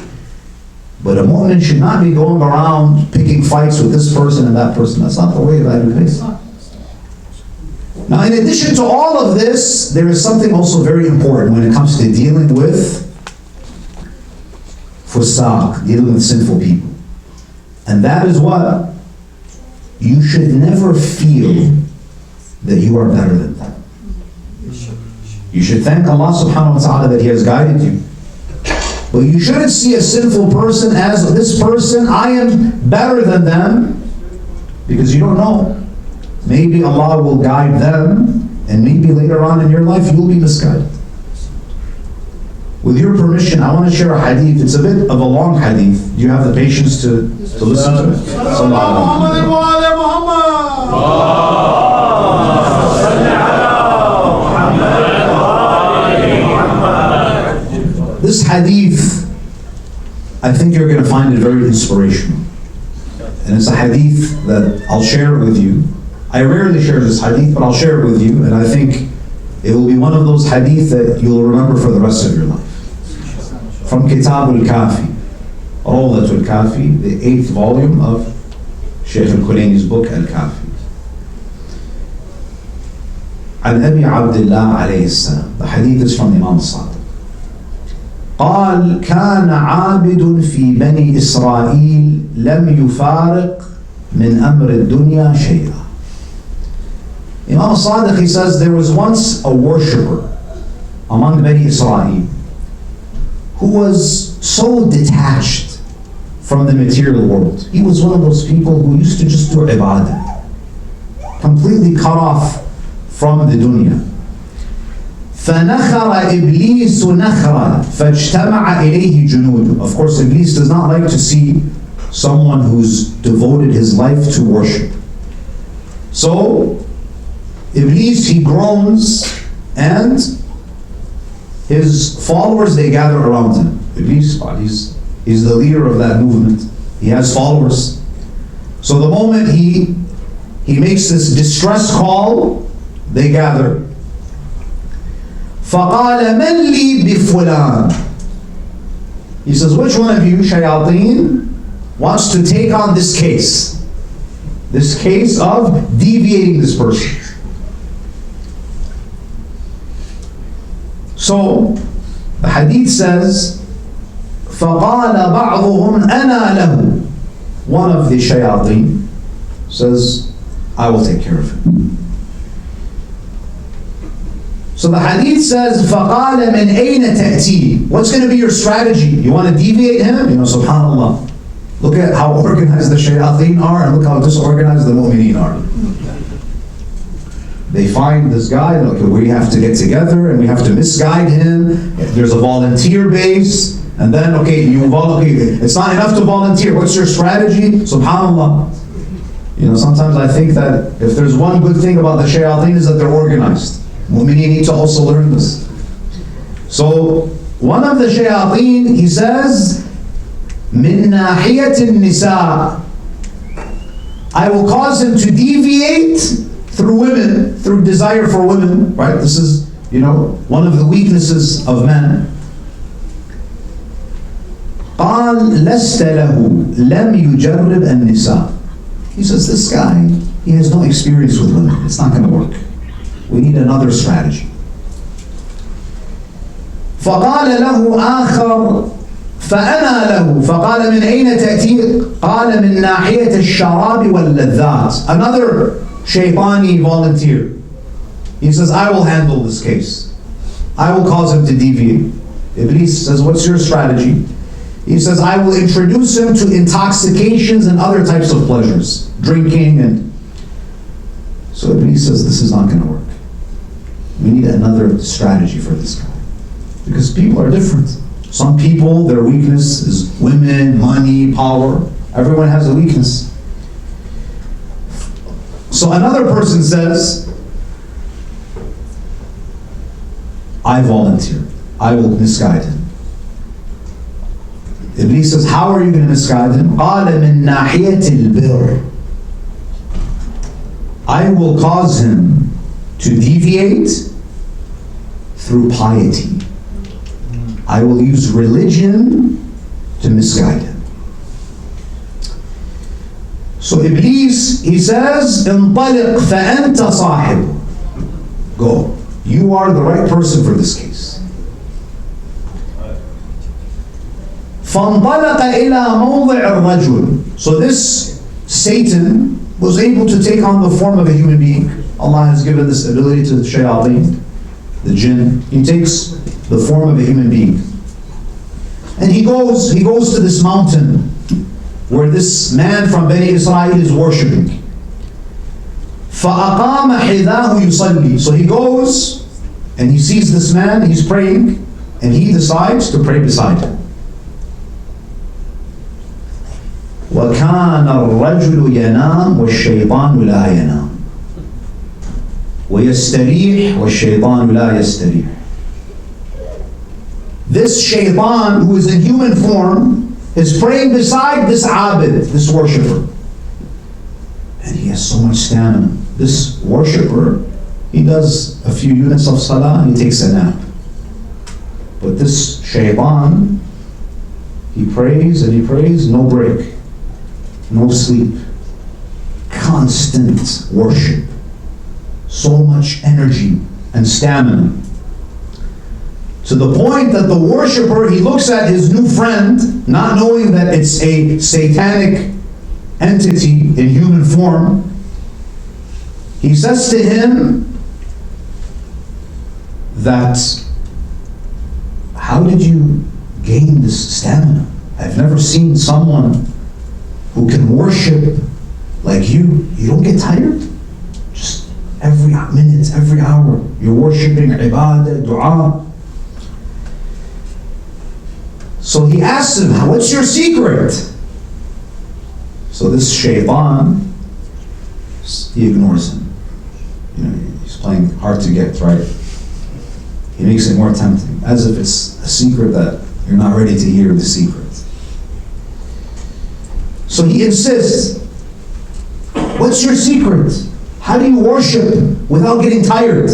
But a mu'min should not be going around picking fights with this person and that person. That's not the way of Ahlul Bayt. Now, in addition to all of this, there is something also very important when it comes to dealing with fusaq, dealing with sinful people. And that is what? You should never feel that you are better than them. You should thank Allah subhanahu wa ta'ala that He has guided you. But you shouldn't see a sinful person as, this person, I am better than them, because you don't know. Maybe Allah will guide them, and maybe later on in your life you'll be misguided. With your permission, I want to share a hadith. It's a bit of a long hadith. Do you have the patience to listen to it? This hadith, I think you're going to find it very inspirational. And it's a hadith that I'll share with you. I rarely share this hadith, but I'll share it with you, and I think it will be one of those hadith that you'll remember for the rest of your life. From Kitab al-Kafi, Rawdat al-Kafi, the 8th volume of Shaykh al-Kulayni's book al-Kafi. عن أبي عبد الله عليه السلام. The hadith is from Imam Sadiq. قال كان عابد في بني إسرائيل لم يفارق من أمر الدنيا شيئا. Imam Sadiq, he says, there was once a worshipper among Bani Israel who was so detached from the material world. He was one of those people who used to just do ibadah, completely cut off from the dunya. فَنَخَرَ إِبْلِيسُ نَخْرًا فَاجْتَمَعَ إِلَيْهِ جُنُودُ. Of course, Iblis does not like to see someone who's devoted his life to worship. So, Iblis, he groans, and his followers, they gather around him. Iblis, he's the leader of that movement. He has followers. So the moment he makes this distress call, they gather. فَقَالَ مَنْ لِي بِفُلَانٍ. He says, which one of you, shayateen, wants to take on this case of deviating this person? So, the hadith says, فَقَالَ بَعْضُهُمْ أَنَا لَهُ. One of the shayateen says, I will take care of him. So the hadith says, فَقَالَ مِنْ أَيْنَ تَأْتِي. What's going to be your strategy? You want to deviate him? Subhanallah. Look at how organized the shayateen are, and look how disorganized the mu'mineen are. They find this guy, okay, we have to get together, and we have to misguide him. There's a volunteer base, and then, okay, it's not enough to volunteer. What's your strategy? Subhanallah. You know, sometimes I think that if there's one good thing about the shayateen is that they're organized. Mu'mineen need to also learn this. So, one of the shayateen, he says, min nahiyat nisa, I will cause him to deviate through women, through desire for women, right? This is, you know, one of the weaknesses of men. قال لست له لم يجرب النساء. He says, this guy, he has no experience with women. It's not going to work. We need another strategy. فقال له آخر فأنا له فقال من أين تأتي؟ قال من ناحية الشراب واللذات. Another shaitani volunteer. He says, I will handle this case. I will cause him to deviate. Iblis says, what's your strategy? He says, I will introduce him to intoxications and other types of pleasures, drinking and... So Iblis says, this is not going to work. We need another strategy for this guy. Because people are different. Some people, their weakness is women, money, power. Everyone has a weakness. So another person says, I volunteer. I will misguide him. Iblis says, how are you going to misguide him? قَالَ مِن نَاحِيَةِ الْبِرِّ, I will cause him to deviate through piety. I will use religion to misguide him. So Iblis, he says, انطلق فأنت صاحب. Go. You are the right person for this case. فانطلق إلى موضع الرجل. So this Satan was able to take on the form of a human being. Allah has given this ability to the shayateen, the jinn. He takes the form of a human being. And he goes to this mountain where this man from Bani Israel is worshipping. فَأَقَامَ حِذَاهُ يُصَلِّي. So he goes and he sees this man, he's praying, and he decides to pray beside him. وَكَانَ الرَّجُلُ يَنَامُ وَالشَّيْطَانُ لَا يَنَامُ وَيَسْتَرِيحُ وَالشَّيْطَانُ لَا يَسْتَرِيحُ. This shaitan, who is in human form, is praying beside this abid, this worshipper. And he has so much stamina. This worshipper, he does a few units of salah and he takes a nap. But this shaitan, he prays and he prays, no break, no sleep, constant worship, so much energy and stamina. To the point that the worshipper, he looks at his new friend, not knowing that it's a satanic entity in human form. He says to him that, how did you gain this stamina? I've never seen someone who can worship like you. You don't get tired? Just every minute, every hour, you're worshiping, ibadah, dua. So he asks him, what's your secret? So this shaitan, he ignores him. You know, he's playing hard to get, right? He makes it more tempting, as if it's a secret that you're not ready to hear the secret. So he insists, what's your secret? How do you worship without getting tired?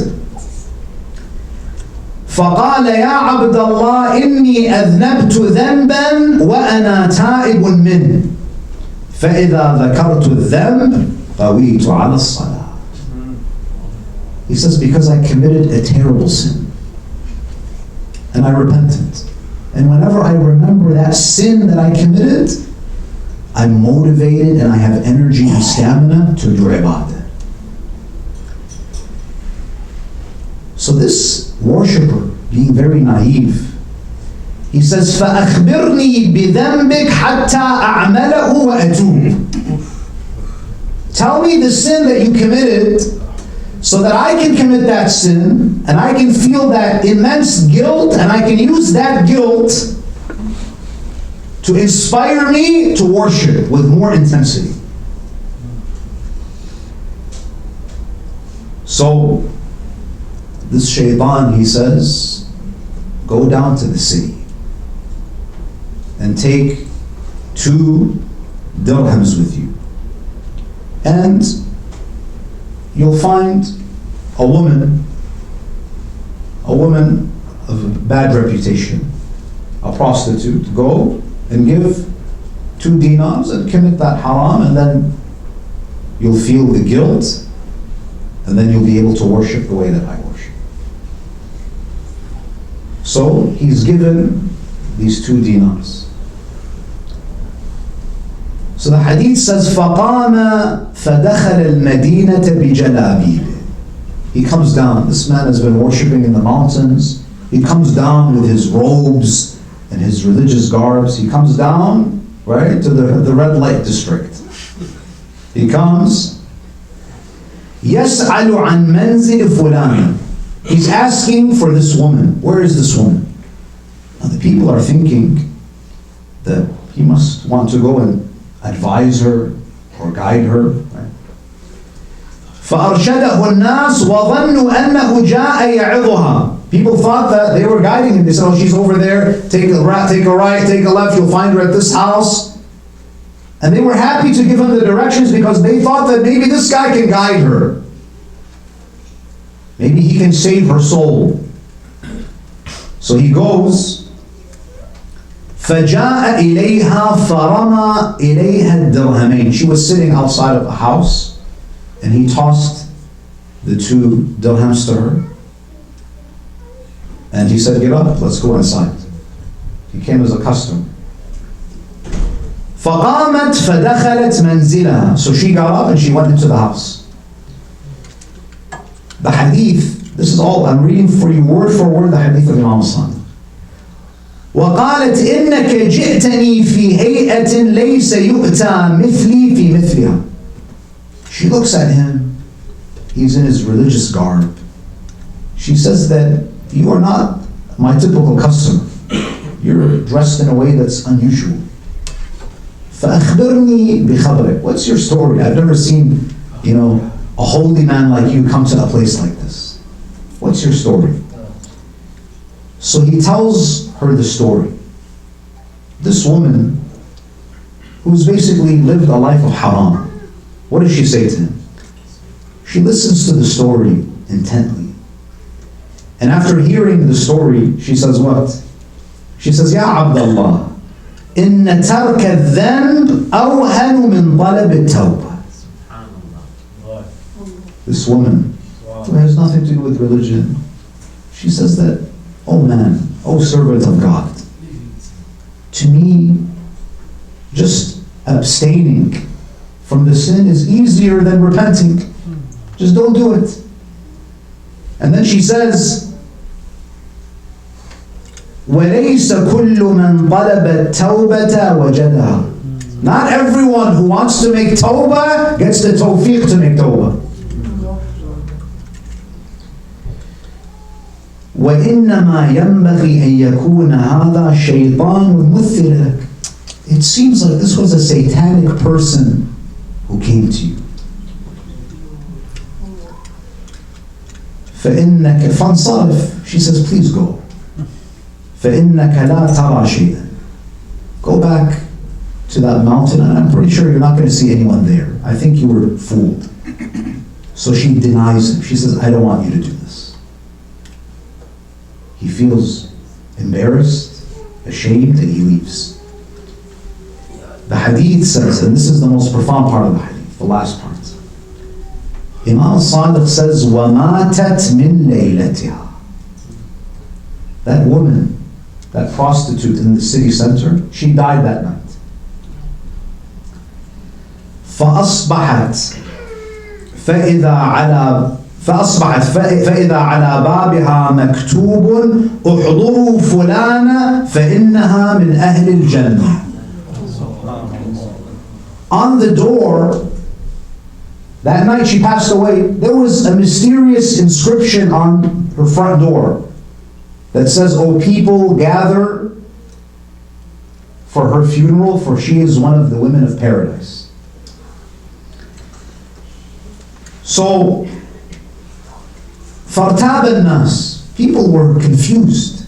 فقال يا عبد الله إني أذنبت ذنبا وأنا تائب منه فإذا ذكرت الذنب قويت على الصلاة. He says, because I committed a terrible sin and I repented. And whenever I remember that sin that I committed, I'm motivated and I have energy and stamina to do ibadah. So this worshipper, being very naive, he says, فَأَخْبِرْنِي بِذَنْبِكَ حَتَّى أَعْمَلَهُ وَأَتُوبُ. Tell me the sin that you committed so that I can commit that sin and I can feel that immense guilt and I can use that guilt to inspire me to worship with more intensity. So this shaitan, he says, go down to the city and take 2 dirhams with you. And you'll find a woman of bad reputation, a prostitute. Go and give 2 dinars and commit that haram, and then you'll feel the guilt, and then you'll be able to worship the way that I worship. So he's given these 2 dinars. So the hadith says, فَقَامَ فَدَخَلَ الْمَدِينَةَ بِجَلَابِيبِ. He comes down. This man has been worshipping in the mountains. He comes down with his robes and his religious garbs. He comes down, right, to the red light district. He comes, يَسْأَلُ عَنْ مَنْزِلِ فُلَانٍ. He's asking for this woman. Where is this woman? Now the people are thinking that he must want to go and advise her or guide her. Right? فَأَرْشَدَهُ النَّاسُ وَظَنُّوا أَنَّهُ جَاءَ يَعِظُهَا. People thought that they were guiding him. They said, oh, she's over there, take a right, take a left, you'll find her at this house. And they were happy to give him the directions because they thought that maybe this guy can guide her. Maybe he can save her soul. So he goes, فَجَاءَ إِلَيْهَا فَرَمَى إِلَيْهَا الدِّرْهَمَيْنِ. She was sitting outside of the house, and he tossed the 2 dirhams to her. And he said, get up, let's go inside. He came as a customer. فَقَامَتْ فَدَخَلَتْ مَنْزِلَهَا. So she got up and she went into the house. The hadith, this is all, I'm reading for you word for word the hadith of Imam Sadiq. وقالت إنك جئتني في هيئة ليس يؤتى مثلي في مثلها. She looks at him. He's in his religious garb. She says that you are not my typical customer. You're dressed in a way that's unusual. فأخبرني بخبرك. What's your story? I've never seen, a holy man like you come to a place like this. What's your story? So he tells her the story. This woman, who's basically lived a life of haram, what does she say to him? She listens to the story intently. And after hearing the story, she says what? She says, Ya Abdullah, إن ترك الذنب أوهن من طلب التوبة. This woman, who has nothing to do with religion, she says that, oh man, oh servant of God, to me, just abstaining from the sin is easier than repenting. Just don't do it. And then she says, وَلَيْسَ كُلُّ مَنْ طَلَبَ التَّوْبَةَ وَجَدَهَا. Not everyone who wants to make tawbah gets the tawfiq to make tawbah. وَإِنَّمَا يَنْبَغِي أَنْ يَكُونَ هَذَا شَيْطَانٌ مُثِّلَ لَكَ. It seems like this was a satanic person who came to you. فَإِنَّكَ فَانْصَرِفْ. She says, please go. فَإِنَّكَ لَا تَرَى شَيْئًا. Go back to that mountain, and I'm pretty sure you're not going to see anyone there. I think you were fooled. So she denies him. She says, I don't want you to do this. He feels embarrassed, ashamed, and he leaves. The hadith says, and this is the most profound part of the hadith, the last part. Imam Sadiq says, وَمَاتَتْ مِنْ لَيْلَتِهَا. That woman, that prostitute in the city center, she died that night. فأصبحت فإذا على بابها مكتوب احضروا فلانة فإنها من أهل الجنة. On the door, that night she passed away, there was a mysterious inscription on her front door that says, "O people, gather for her funeral, for she is one of the women of paradise." So فَارْتَابَ النَّاسِ. People were confused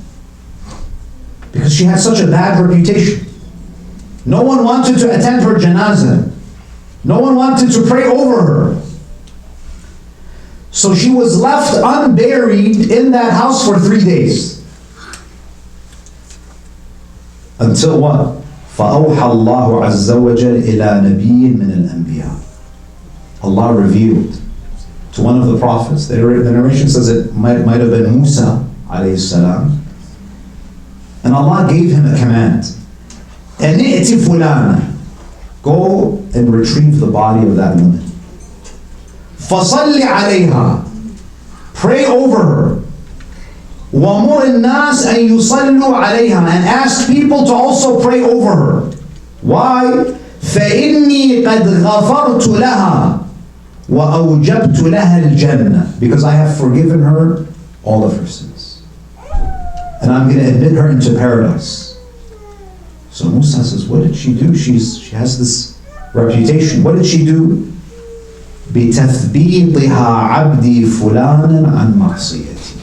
because she had such a bad reputation. No one wanted to attend her janazah. No one wanted to pray over her. So she was left unburied in that house for 3 days. Until what? فَأَوْحَى اللَّهُ عَزَّ وَجَلَ إِلَى نَبِيٍّ مِّنَ الْأَنْبِيَاءِ. Allah revealed to one of the prophets. The narration says it might have been Musa alayhi salam. And Allah gave him a command. أَنِ ائْتِ فُلَانًا. Go and retrieve the body of that woman. فَصَلِّ عَلَيْهَا. Pray over her. وَمُرِ النَّاسِ أَن يُصَلُّوا عَلَيْهَا. And ask people to also pray over her. Why? فَإِنِّي قَدْ غَفَرْتُ لَهَا وَأَوْجَبْتُ لَهَا الْجَنَّةِ. Because I have forgiven her all of her sins. And I'm going to admit her into paradise. So Musa says, what did she do? She has this reputation. What did she do? بِتَثْبِيطِهَا عَبْدِي فُلَانًا عَنْ مَعْصِيَتِي.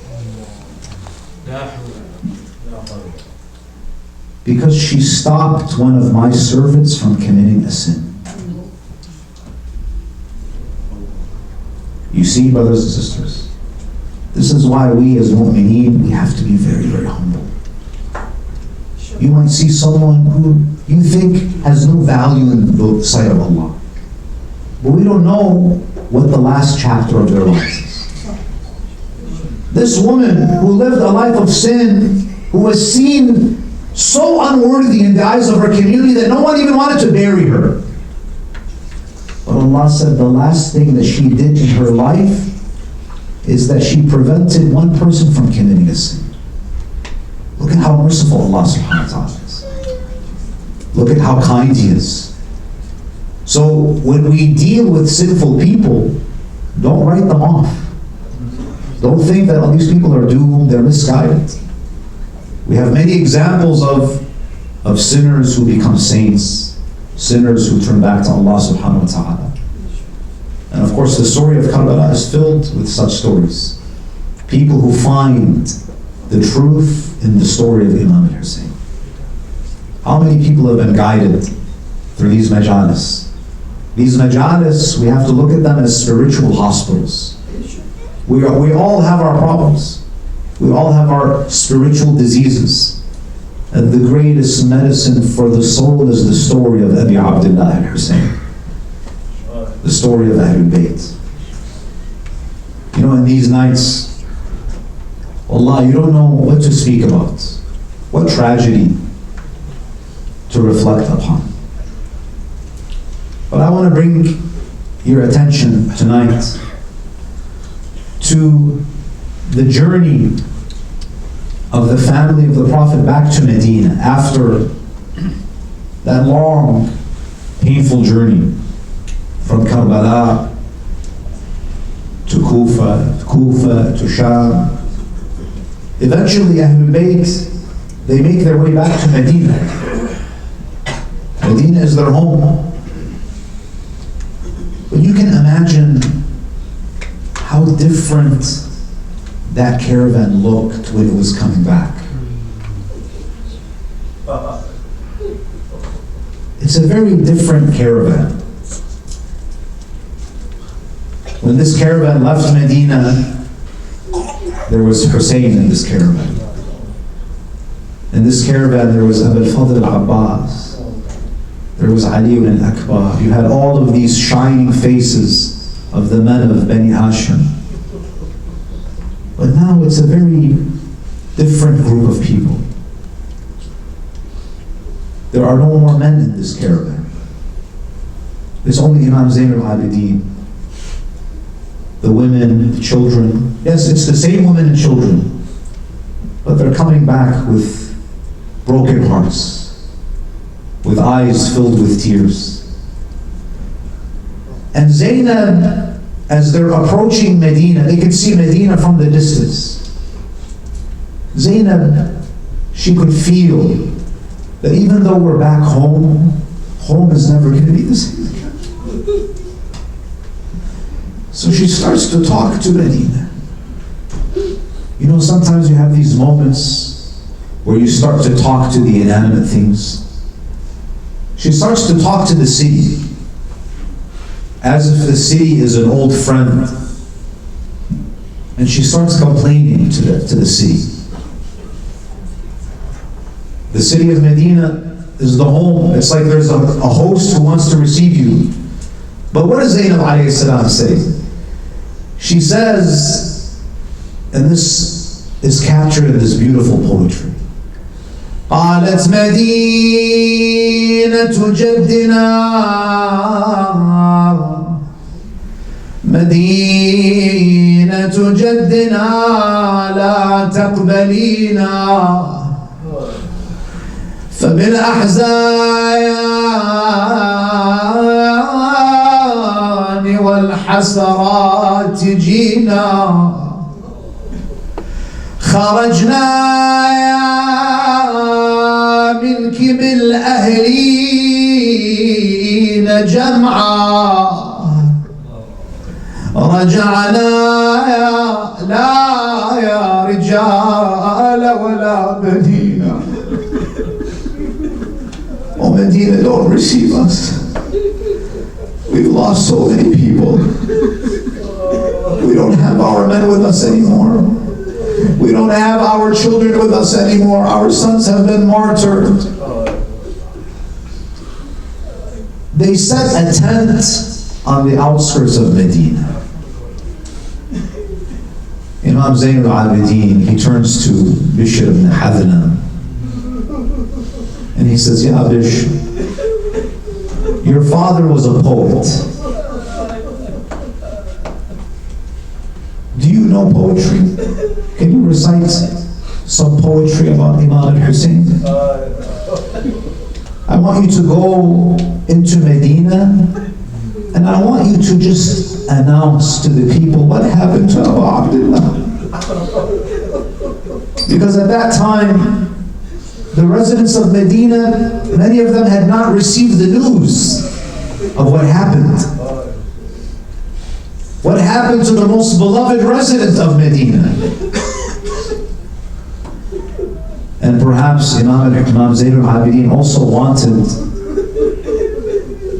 Because she stopped one of my servants from committing a sin. You see, brothers and sisters, this is why we as mu'mineen, we have to be very, very humble. You might see someone who you think has no value in the sight of Allah. But we don't know what the last chapter of their lives is. This woman who lived a life of sin, who was seen so unworthy in the eyes of her community that no one even wanted to bury her. But Allah said the last thing that she did in her life is that she prevented one person from committing a sin. Look at how merciful Allah subhanahu wa ta'ala is. Look at how kind He is. So when we deal with sinful people, don't write them off. Don't think that all these people are doomed, they're misguided. We have many examples of sinners who become saints, sinners who turn back to Allah subhanahu wa ta'ala. And of course the story of Karbala is filled with such stories. People who find the truth in the story of Imam al-Hussein. How many people have been guided through these majalis? These majalis, we have to look at them as spiritual hospitals. We all have our problems. We all have our spiritual diseases. And the greatest medicine for the soul is the story of Abi Abdullah al-Hussein. The story of Ahlul Bayt. You know, in these nights, Allah, you don't know what to speak about. What tragedy to reflect upon. But I want to bring your attention tonight to the journey of the family of the Prophet back to Medina after that long, painful journey from Karbala to Kufa to Sham. Eventually Ahlul Bayt, they make their way back to Medina. Medina is their home. But you can imagine how different that caravan looked when it was coming back. It's a very different caravan. When this caravan left Medina, there was Hussein in this caravan. In this caravan there was Abu al-Fadl al-Abbas. There was Ali ibn al-Akbar. You had all of these shining faces of the men of Bani Hashim. But now it's a very different group of people. There are no more men in this caravan. There's only Imam Zayn al-Abidin. The women, the children. Yes, it's the same women and children. But they're coming back with broken hearts, with eyes filled with tears. And Zaynab, as they're approaching Medina, they can see Medina from the distance. Zaynab, she could feel that even though we're back home, home is never going to be the same again. So she starts to talk to Medina. You know, sometimes you have these moments where you start to talk to the inanimate things. She starts to talk to the city as if the city is an old friend. And she starts complaining to the city. The city of Medina is the home. It's like there's a host who wants to receive you. But what does Zainab alayhi salam say? She says, and this is captured in this beautiful poetry. قالت مدينة جدنا مدينة جدنا لا تقبلينا فبالأحزان والحسرات جينا خرجنا منك بالأهلين جمعا رجعنا لا يا رجال ولا مدينة. Oh Medina, don't receive us. We've lost so many people. We don't have our men with us anymore. We don't have our children with us anymore. Our sons have been martyred. They set a tent on the outskirts of Medina. Imam Zayn al-Abidin, he turns to Bishr ibn Hadna and he says, "Ya Bishr, your father was a poet. Do you know poetry? Can you recite some poetry about Imam al-Hussein? I want you to go into Medina and I want you to just announce to the people what happened to Abu Abdullah." Because at that time, the residents of Medina, many of them had not received the news of what happened. What happened to the most beloved resident of Medina? And perhaps Imam Zayn al-Abidin also wanted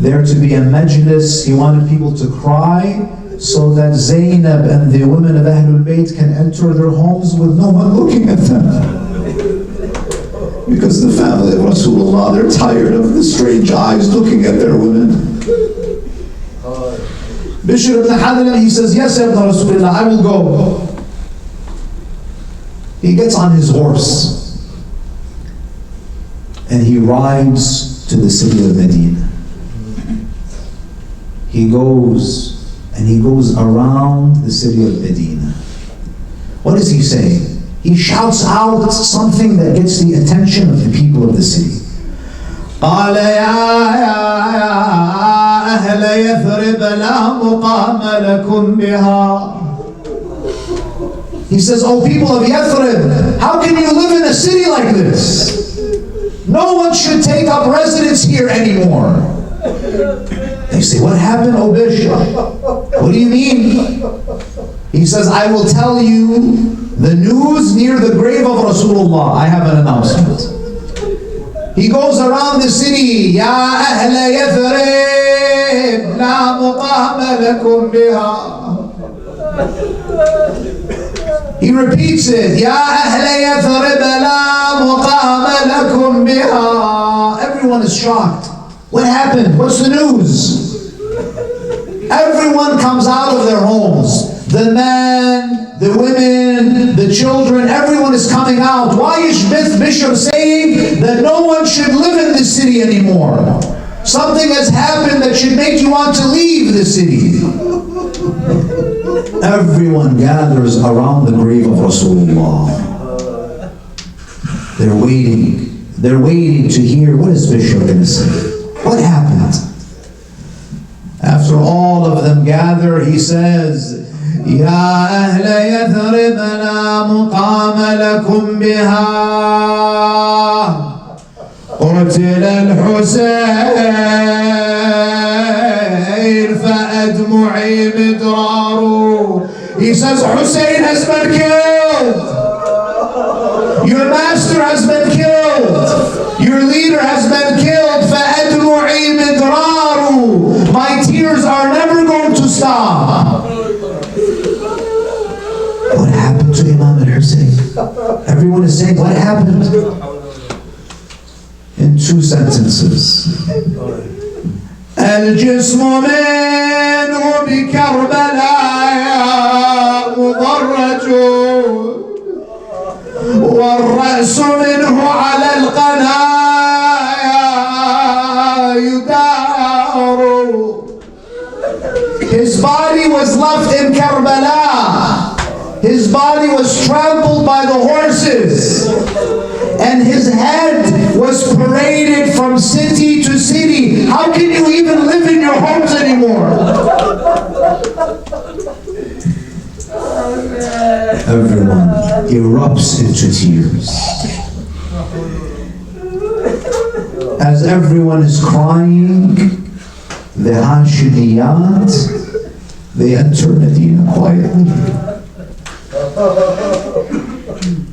there to be a majlis. He wanted people to cry so that Zainab and the women of Ahlul Bayt can enter their homes with no one looking at them. Because the family of Rasulullah, they're tired of the strange eyes looking at their women. Bishr ibn Hadna, he says, "Yes, Ibn Rasulullah, I will go." He gets on his horse and he rides to the city of Medina. He goes around the city of Medina. What does he say? He shouts out something that gets the attention of the people of the city. قال يا أهل يثرب لا مقام لكم بها. He says, "Oh people of Yathrib, how can you live in a city like this? No one should take up residence here anymore." They say, "What happened, O Bishr? What do you mean?" He says, "I will tell you the news near the grave of Rasulullah. I have an announcement." He goes around the city, "Ya Ahl Yathrib, la muqama lakum biha." He repeats it, "Ya Ahl Yathrib, la muqama lakum biha." Everyone is shocked. What happened? What's the news? Everyone comes out of their homes. The men, the women, the children, everyone is coming out. Why is Bishr saying that no one should live in this city anymore? Something has happened that should make you want to leave the city. Everyone gathers around the grave of Rasulullah. They're waiting. They're waiting to hear, what is Bishr going to say? What happened? After all of them gather, he says, "Ya Ahl Yathrib la muqama lakum biha. قتل الحسين فأدمعي مدرار." He says, Hussein has been killed. say, what happened? In 2 sentences. الجسم منه بكربلاء مضرج والرأس منه على القنايا يدار. His body was left in Karbala. His body was trampled by the horses. And his head was paraded from city to city. How can you even live in your homes anymore? Everyone erupts into tears. As everyone is crying, the Hashimiyat, they enter Medina quietly.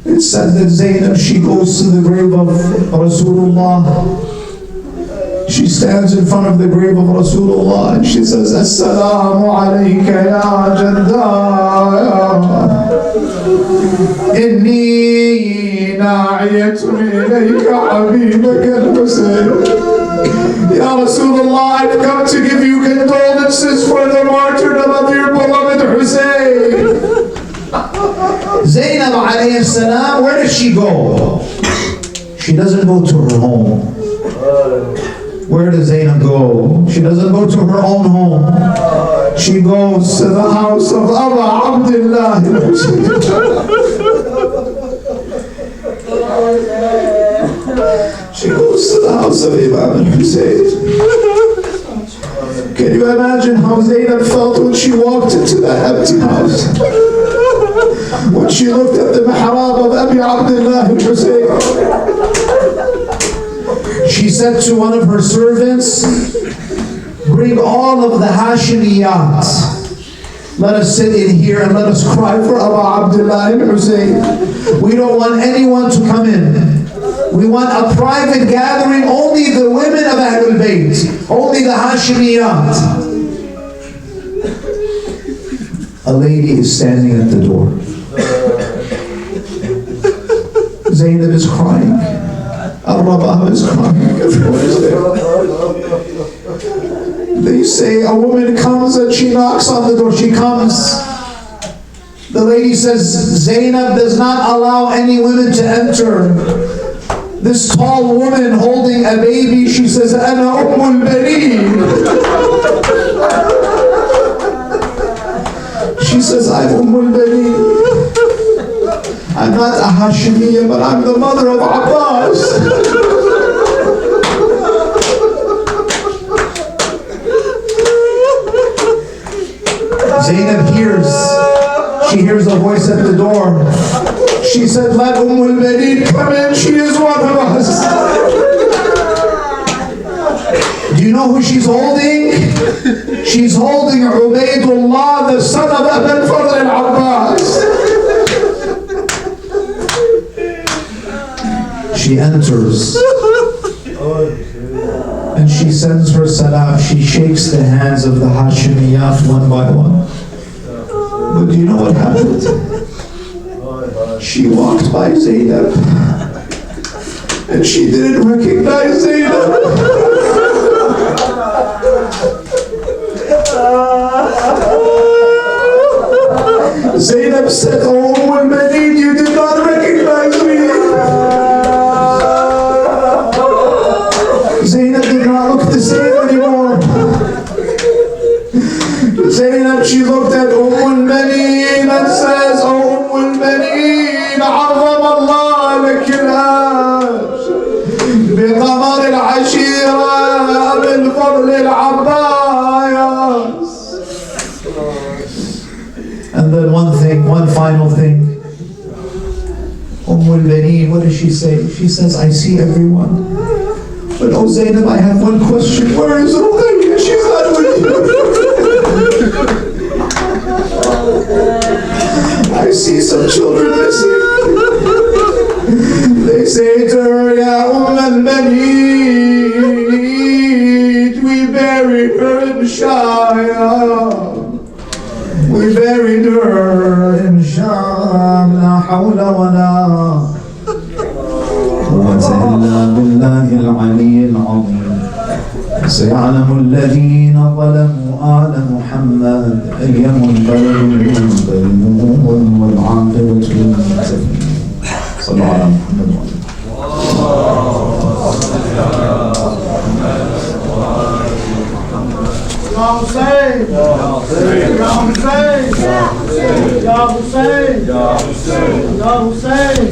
It said that Zainab, she goes to the grave of Rasulullah. She stands in front of the grave of Rasulullah and she says, Assalamu alayka ya jadda, inni na'iyatun ilayka habibaka al-Husayn. Ya Rasulullah, I've come to give you condolences for the martyrdom of your beloved Husayn. Zainab alayhi salam, where does she go? She doesn't go to her home. Where does Zainab go? She doesn't go to her own home. She goes to the house of Abu Abdullah. She goes to the house of Imam al-Husayn. Can you imagine how Zainab felt when she walked into that empty house? When she looked at the mihrab of Abu Abdullah al-Husayn, she said to one of her servants, bring all of the Hashimiyat. Let us sit in here and let us cry for Abu Abdullah al-Husayn. We don't want anyone to come in. We want a private gathering, only the women of Ahlul Bayt, only the Hashimiyat. A lady is standing at the door. Zainab is crying. Al-Rabah is crying. Everyone is there. They say a woman comes and she knocks on the door. She comes. The lady says, Zainab does not allow any women to enter. This tall woman holding a baby, she says, Ana Ummul Baneen. She says, I'm Ummul Baneen. I'm not a Hashimiyya, but I'm the mother of Abbas. Zainab she hears a voice at the door. She said, let Ummul Baneen come in, she is one of us. Do you know who she's holding? She's holding Ubaydullah, the son of Abu Fadl al-Abbas. She enters and she sends her salam. She shakes the hands of the Hashimiyat one by one. But do you know what happened? She walked by Zainab and she didn't recognize Zainab. Zainab said, oh, Ummul Baneen, you did not recognize me. Zainab did not look the same anymore. Zainab, she looked at Ummul Baneen and says, oh, Ummul Baneen, عظم الله لك العاش بقمر العشيرة بالفضل العباس. And then one final thing. Ummul Baneen, what does she say? She says, I see everyone. But oh Zainab, I have one question. Where is Ruqayya? She's not with you. I see some children missing. They say to her, Ya Ummul Baneen, we buried her in Shiane. We buried her in Sham. La hawla wa la إلا بالله العلي العظيم. سيعلم الذين ظلموا آل محمد أي منقلب ينقلبون والعاقبة للمتقين. صلوا على محمد Ya Hussein! Ya Hussein! Ya Hussein! Ya Hussein! Ya Hussein!